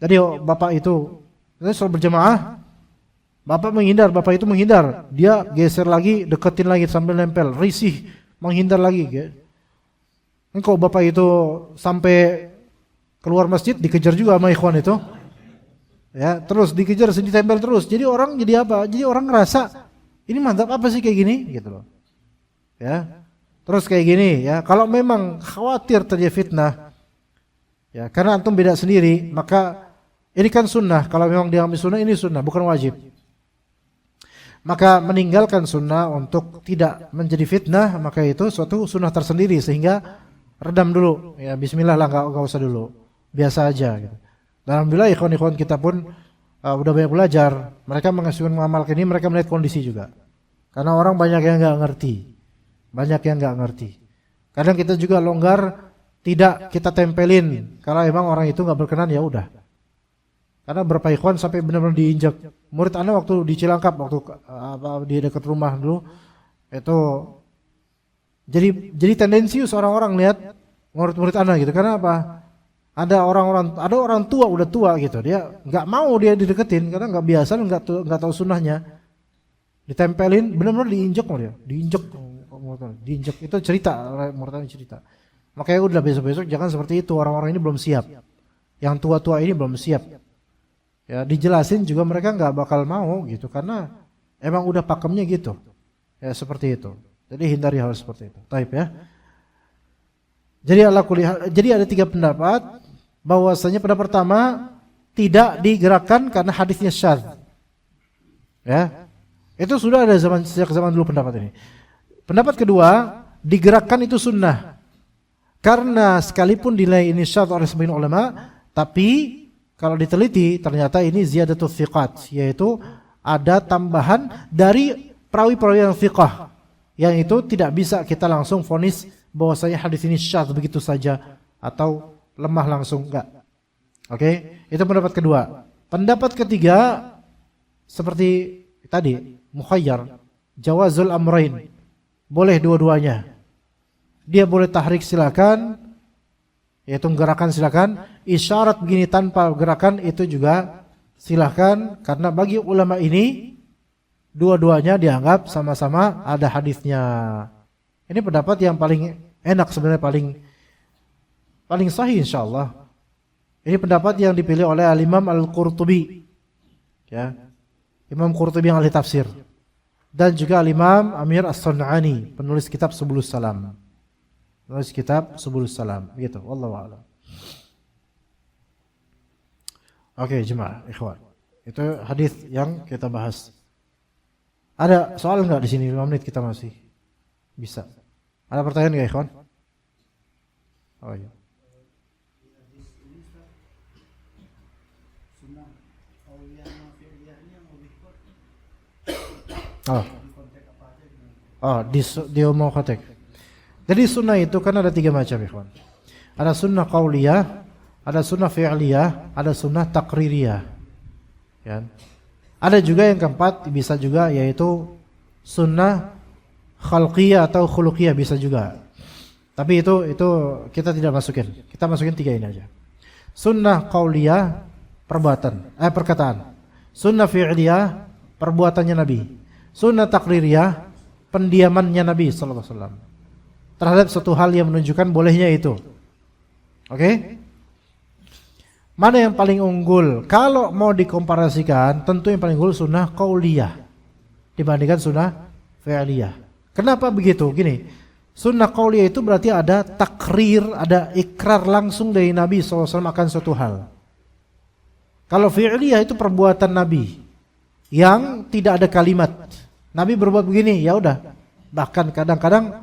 Jadi bapak itu sholat berjamaah, bapak itu menghindar, dia geser lagi, deketin lagi sambil nempel, risih, menghindar lagi. Engkau bapak itu sampai keluar masjid dikejar juga sama ikhwan itu, ya terus dikejar, ditempel terus. Jadi orang jadi apa? Jadi orang ngerasa ini mantap apa sih kayak gini, gitu loh. Ya, terus kayak gini, ya. Kalau memang khawatir terjadi fitnah, ya karena antum beda sendiri, maka ini kan sunnah. Kalau memang diambil sunnah, ini sunnah, bukan wajib. Maka meninggalkan sunnah untuk tidak menjadi fitnah, maka itu suatu sunnah tersendiri, sehingga redam dulu, ya bismillah lah, nggak usah dulu, biasa aja gitu. Dan alhamdulillah ikhwan-ikhwan kita pun udah banyak belajar, mereka mengamalkan ini, mereka melihat kondisi juga. Karena orang banyak yang nggak ngerti, kadang kita juga longgar, tidak kita tempelin. Kalau emang orang itu nggak berkenan, ya udah. Karena berapa ikhwan sampai benar-benar diinjak. Murid ana waktu di Cilangkap, waktu di dekat rumah dulu, itu jadi tendensius orang-orang lihat murid-murid ana gitu. Karena apa? Ada orang tua, udah tua gitu, dia nggak mau dia dideketin karena nggak biasa, nggak tahu sunnahnya. Ditempelin, benar-benar diinjak dia, diinjak. Itu cerita, murid ana cerita. Makanya udah besok-besok jangan seperti itu, orang-orang ini belum siap. Yang tua-tua ini belum siap. Ya dijelasin juga mereka nggak bakal mau gitu, karena emang udah pakemnya gitu, ya seperti itu. Jadi hindari hal seperti itu. Taib ya. Jadi ada 3 pendapat, bahwasanya pendapat pertama tidak digerakkan karena hadisnya syadz. Ya, itu sudah ada sejak zaman dulu pendapat ini. Pendapat kedua, digerakkan itu sunnah, karena sekalipun dinilai ini syadz oleh sebagian ulama, tapi kalau diteliti ternyata ini ziyadatul thiqat, yaitu ada tambahan dari perawi-perawi yang thiqah, yang itu tidak bisa kita langsung vonis bahwasanya hadis ini syadz begitu saja atau lemah langsung, enggak. Oke, itu pendapat kedua. Pendapat ketiga seperti tadi, mukhayyar, jawazul amrain, boleh dua-duanya. Dia boleh tahrik silakan, yaitu gerakan silakan, isyarat begini tanpa gerakan itu juga silakan, karena bagi ulama ini dua-duanya dianggap sama-sama ada hadisnya. Ini pendapat yang paling enak sebenarnya, paling sahih insyaallah. Ini pendapat yang dipilih oleh Al-Imam Al-Qurtubi, ya, Imam Qurtubi yang ahli tafsir, dan juga Al-Imam Amir As-Sun'ani, penulis kitab Subulus Salam. Gitu, wallahu a'lam. Oke, jemaah, ikhwan. Itu hadis yang kita bahas. Ada soal enggak di sini? 5 menit kita masih bisa. Ada pertanyaan enggak, ikhwan? Oh iya. Di umum konteks. Jadi sunnah itu kan ada 3 macam, ikhwan. Ada sunnah qauliyah, ada sunnah fi'liyah, ada sunnah taqririyah. Ya. Ada juga yang keempat bisa juga, yaitu sunnah khalqiyah atau khuluqiyah, bisa juga. Tapi itu kita tidak masukin. Kita masukin 3 ini aja. Sunnah qauliyah, perkataan. Sunnah fi'liyah, perbuatannya Nabi. Sunnah taqririyah, pendiamannya Nabi sallallahu alaihi wasallam terhadap suatu hal yang menunjukkan bolehnya itu. Oke? Mana yang paling unggul? Kalau mau dikomparasikan, tentu yang paling unggul sunnah qauliyah dibandingkan sunnah fi'liyah. Kenapa begitu? Gini, sunnah qauliyah itu berarti ada takrir, ada ikrar langsung dari Nabi SAW akan suatu hal. Kalau fi'liyah itu perbuatan Nabi yang tidak ada kalimat. Nabi berbuat begini, ya udah. Bahkan kadang-kadang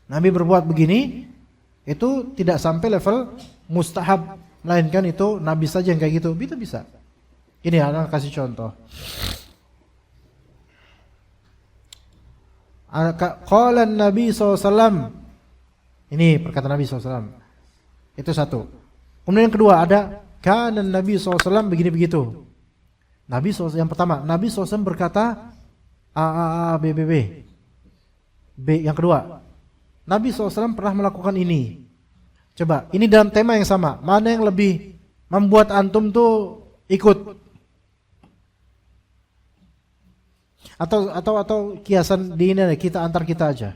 Nabi berbuat begini itu tidak sampai level mustahab, melainkan itu Nabi saja yang kayak gitu. Itu bisa. Ini anak kasih contoh. Qala Nabi SAW. Ini perkataan Nabi SAW. Itu satu. Kemudian yang kedua ada kana Nabi SAW begini begitu. Nabi SAW yang pertama, Nabi SAW berkata A B B B. B yang kedua, Nabi SAW pernah melakukan ini. Coba, ini dalam tema yang sama. Mana yang lebih membuat antum tuh ikut? Atau kiasan di ini kita antar kita aja.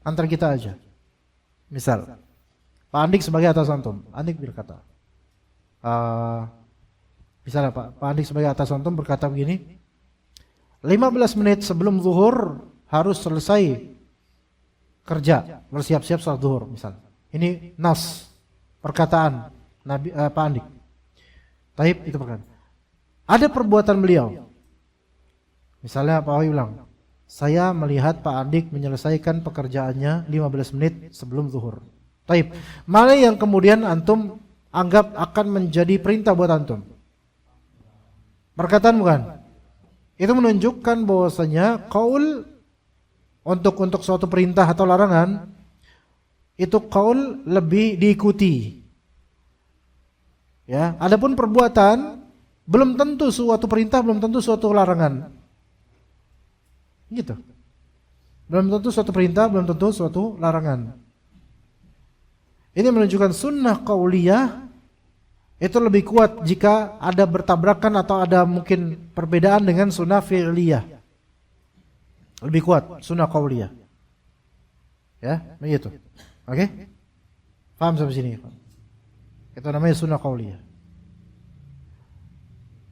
Antar kita aja. Misal, Pak Andik sebagai atas antum. Andik berkata, misalnya Pak Andik sebagai atas antum berkata begini, 15 menit sebelum zuhur harus selesai kerja, bersiap-siap salat zuhur misal. Ini nas, perkataan Nabi Pak Andik. Taib itu perkataan. Ada perbuatan beliau. Misalnya Pak Wawi bilang, saya melihat Pak Andik menyelesaikan pekerjaannya 15 menit sebelum zuhur. Taib. Mana yang kemudian antum anggap akan menjadi perintah buat antum? Perkataan bukan? Itu menunjukkan bahwasanya qaul untuk suatu perintah atau larangan itu qaul lebih diikuti. Ya, adapun perbuatan belum tentu suatu perintah, belum tentu suatu larangan. Gitu. Belum tentu suatu perintah, belum tentu suatu larangan. Ini menunjukkan sunnah qauliyah itu lebih kuat jika ada bertabrakan atau ada mungkin perbedaan dengan sunnah fi'liyah. Lebih kuat sunnah qauliyah. Ya, begitu. Oke? Paham sampai sini? Itu namanya sunnah qauliyah.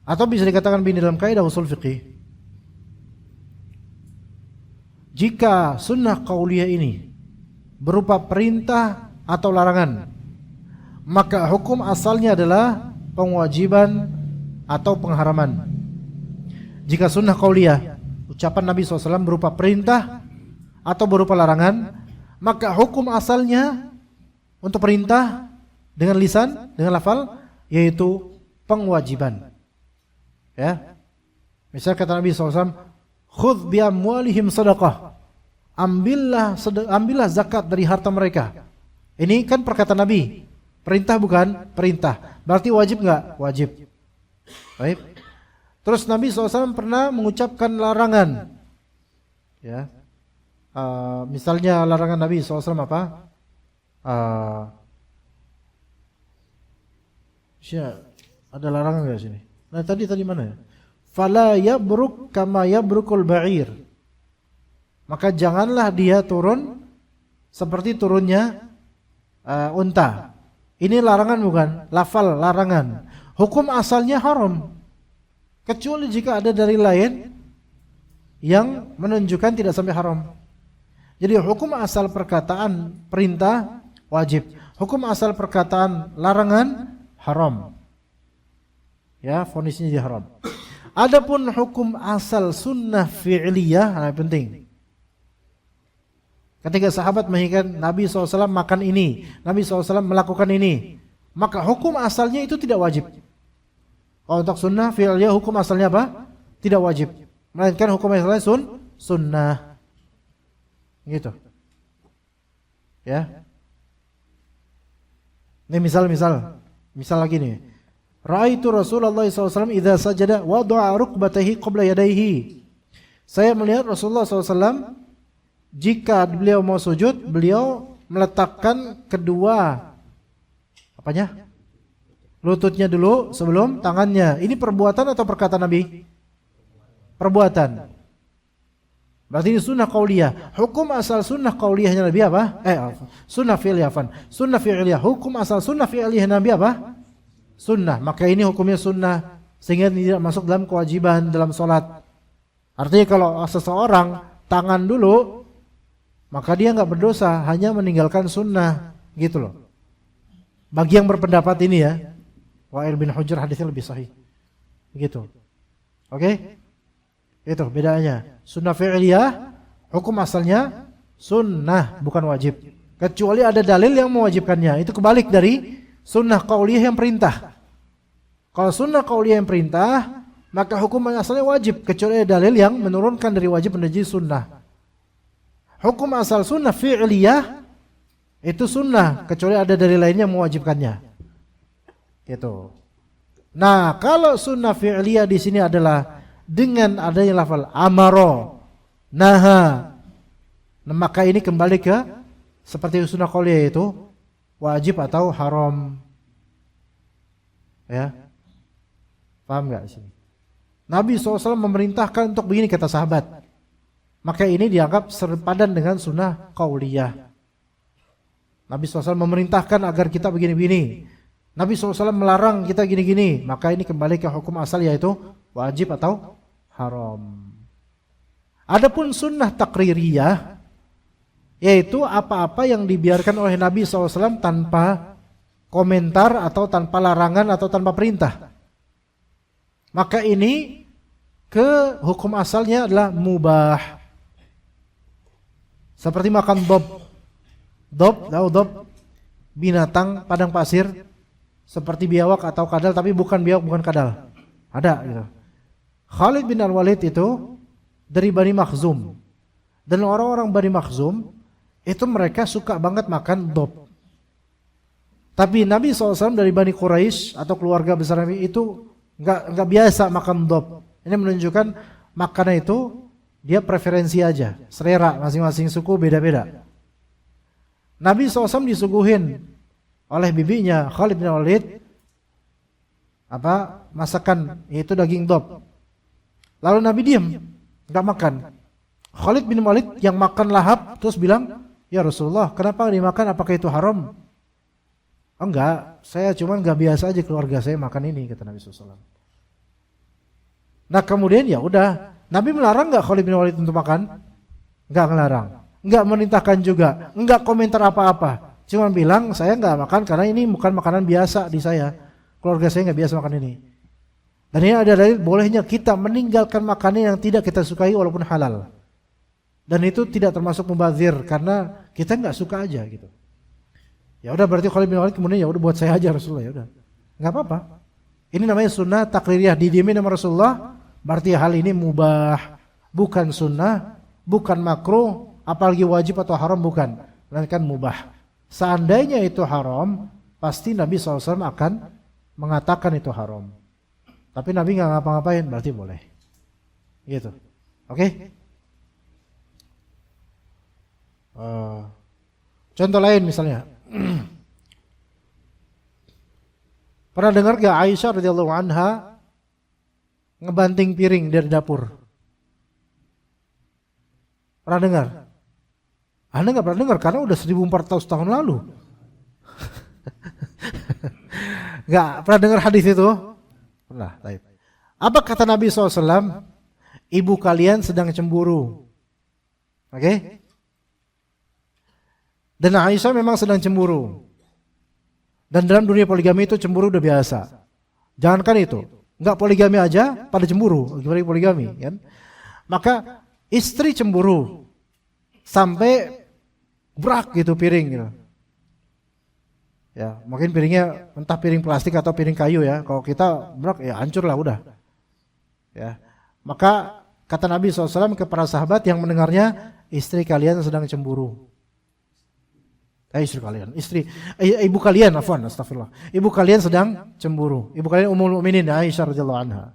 Atau bisa dikatakan begini dalam kaidah usul fiqih. Jika sunnah qauliyah ini berupa perintah atau larangan, maka hukum asalnya adalah pengwajiban atau pengharaman. Jika sunnah qauliyah, ucapan Nabi SAW berupa perintah atau berupa larangan, maka hukum asalnya untuk perintah dengan lisan, dengan lafal, yaitu pengwajiban. Ya, misal kata Nabi SAW, khudh bi amwalihim sadaqah, ambillah zakat dari harta mereka. Ini kan perkataan Nabi. Perintah bukan? Perintah. Berarti wajib enggak? Wajib. Baik. Terus Nabi SAW pernah mengucapkan larangan. Ya. Misalnya larangan Nabi SAW apa? Ada larangan enggak sini? Nah tadi mana ya? Fala yabruk kama yabrukul ba'ir. Maka janganlah dia turun seperti turunnya unta. Ini larangan bukan? Lafal larangan. Hukum asalnya haram. Kecuali jika ada dari lain yang menunjukkan tidak sampai haram. Jadi hukum asal perkataan perintah wajib. Hukum asal perkataan larangan haram. Ya, vonisnya jadi haram. Adapun hukum asal sunnah fi'liyah, nah penting. Ketika sahabat menginginkan Nabi SAW makan ini, Nabi SAW melakukan ini, maka hukum asalnya itu tidak wajib. Kalau untuk sunnah fi'liyah hukum asalnya apa? Tidak wajib. Melainkan hukum asalnya sunnah. Gitu. Ya. Ini misal lagi nih. Ra'aitu Rasulullah SAW idza sajada wada'a rukbatayhi qabla yadayhi. Saya melihat Rasulullah SAW jika beliau mau sujud, beliau meletakkan kedua lututnya dulu sebelum tangannya. Ini perbuatan atau perkataan Nabi? Perbuatan. Berarti ini sunnah qauliyah. Hukum asal sunnah qauliyahnya Nabi apa? Sunnah fi'liyah. Sunnah fi'liyah. Hukum asal sunnah fi'liyah Nabi apa? Sunnah. Maka ini hukumnya sunnah, sehingga tidak masuk dalam kewajiban dalam sholat. Artinya kalau seseorang tangan dulu, maka dia nggak berdosa, hanya meninggalkan sunnah, gitu loh. Bagi yang berpendapat ini ya, Wa'il bin Hujr hadisnya lebih sahih, begitu. Oke? Itu bedanya. Sunnah fi'liyah, hukum asalnya sunnah, bukan wajib. Kecuali ada dalil yang mewajibkannya. Itu kebalik dari sunnah qauliyah yang perintah. Kalau sunnah qauliyah yang perintah, maka hukum asalnya wajib. Kecuali ada dalil yang menurunkan dari wajib menjadi sunnah. Hukum asal sunnah fi'liyah itu sunnah, kecuali ada dalil lainnya yang mewajibkannya. Gitu. Nah, kalau sunnah fi'liyah di sini adalah dengan adanya lafal amaro, naha, nah, maka ini kembali ke seperti sunnah qauliyah itu wajib atau haram. Ya, paham nggak sini? Nabi SAW memerintahkan untuk begini kata sahabat, maka ini dianggap sepadan dengan sunnah qauliyah. Nabi SAW memerintahkan agar kita begini-begini. Nabi SAW melarang kita gini-gini, maka ini kembali ke hukum asal yaitu wajib atau haram. Adapun sunnah takririyah, yaitu apa-apa yang dibiarkan oleh Nabi SAW tanpa komentar atau tanpa larangan atau tanpa perintah. Maka ini ke hukum asalnya adalah mubah. Seperti makan dob. Tahu dob? Binatang padang pasir seperti biawak atau kadal, tapi bukan biawak, bukan kadal. Ada gitu. Khalid bin Al-Walid itu dari Bani Makhzum. Dan orang-orang Bani Makhzum itu mereka suka banget makan dob. Tapi Nabi SAW dari Bani Quraisy atau keluarga besar Nabi itu nggak biasa makan dob. Ini menunjukkan makanan itu dia preferensi aja, selera masing-masing suku beda-beda. Nabi SAW disuguhin oleh bibinya Khalid bin Walid masakan yaitu daging dob. Lalu Nabi diam, nggak makan. Khalid bin Walid yang makan lahap terus bilang, ya Rasulullah, kenapa dimakan? Apakah itu haram? Oh, enggak, saya cuma nggak biasa aja keluarga saya makan ini, kata Nabi SAW. Nah kemudian ya udah, Nabi melarang nggak Khalid bin Walid untuk makan? Nggak melarang, nggak merintahkan juga, nggak komentar apa-apa. Cuma bilang saya nggak makan karena ini bukan makanan biasa di saya, keluarga saya nggak biasa makan ini. Dan ini ada dalil bolehnya kita meninggalkan makanan yang tidak kita sukai walaupun halal. Dan itu tidak termasuk mubazir karena kita nggak suka aja gitu. Ya udah berarti Khalid bin Walid kemudian ya udah buat saya aja Rasulullah, ya udah. Nggak apa-apa. Ini namanya sunnah takririyah, didiemin sama Rasulullah, berarti hal ini mubah, bukan sunnah, bukan makruh, apalagi wajib atau haram bukan, melainkan mubah. Seandainya itu haram, pasti Nabi SAW akan mengatakan itu haram. Tapi Nabi nggak ngapa-ngapain, berarti boleh. Gitu. Oke? Contoh lain misalnya. Pernah dengar gak Aisyah radhiyallahu anha ngebanting piring dari dapur? Pernah dengar? Anda nggak pernah dengar karena udah 1400 tahun lalu. Nggak pernah dengar hadis itu? Pernah. Apa kata Nabi SAW? Ibu kalian sedang cemburu. Oke? Dan Aisyah memang sedang cemburu. Dan dalam dunia poligami itu cemburu udah biasa. Jangankan itu, nggak poligami aja pada cemburu, gimana poligami, kan? Maka istri cemburu sampai brak gitu piring gitu. Ya, mungkin piringnya entah piring plastik atau piring kayu ya. Kalau kita brak ya hancur lah udah. Ya. Maka kata Nabi SAW ke para sahabat yang mendengarnya, istri kalian sedang cemburu. Istri kalian, ibu kalian, astagfirullah. Ibu kalian sedang cemburu. Ibu kalian Ummul Mukminin Aisyah radhiyallahu anha.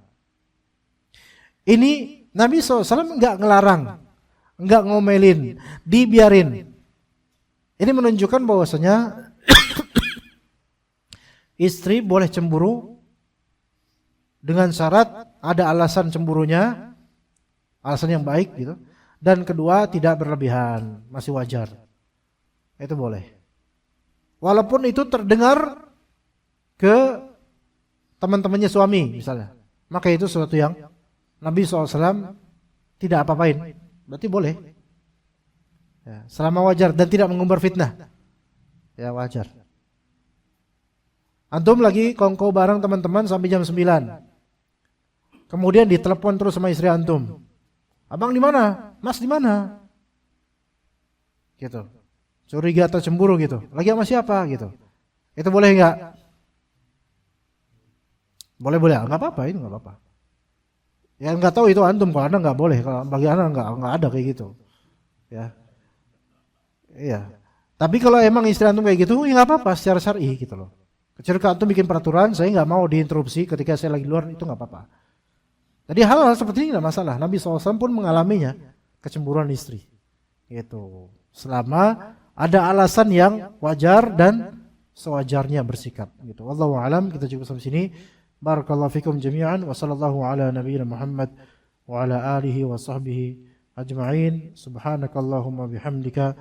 Ini Nabi SAW enggak ngelarang, enggak ngomelin, dibiarin. Ini menunjukkan bahwasanya istri boleh cemburu dengan syarat ada alasan cemburunya, alasan yang baik gitu. Dan kedua, tidak berlebihan, masih wajar. Itu boleh. Walaupun itu terdengar ke teman-temannya suami misalnya, maka itu sesuatu yang Nabi SAW tidak apa-apain. Berarti boleh. Ya, selama wajar dan tidak mengumbar fitnah. Ya, wajar. Antum lagi kongko bareng teman-teman sampai jam 9. Kemudian ditelepon terus sama istri antum. Abang di mana? Mas di mana? Gitu. Curiga atau cemburu gitu. Lagi sama siapa gitu. Itu boleh enggak? Boleh, enggak apa-apa, itu enggak apa-apa. Ya enggak tahu itu antum, kalau Anda enggak boleh, kalau bagi Anda enggak ada kayak gitu. Ya. Iya. Tapi kalau emang istri antum kayak gitu, ya enggak apa-apa secara syar'i gitu loh. Ketika antum bikin peraturan, saya enggak mau diinterupsi ketika saya lagi luar, itu enggak apa-apa. Jadi hal-hal seperti ini enggak masalah. Nabi SAW pun mengalaminya, kecemburuan istri. Gitu. Selama ada alasan yang wajar dan sewajarnya bersikap gitu. Wallahu a'lam, kita cukup sampai sini. Barakallahu fikum jami'an wa sallallahu ala nabiyyina Muhammad wa ala alihi wa sahbihi ajma'in. Subhanakallahumma bihamdika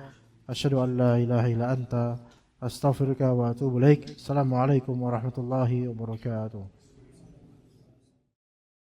asyhadu an la ilaha illa anta astaghfiruka wa atubu ilaik. Assalamualaikum warahmatullahi wabarakatuh.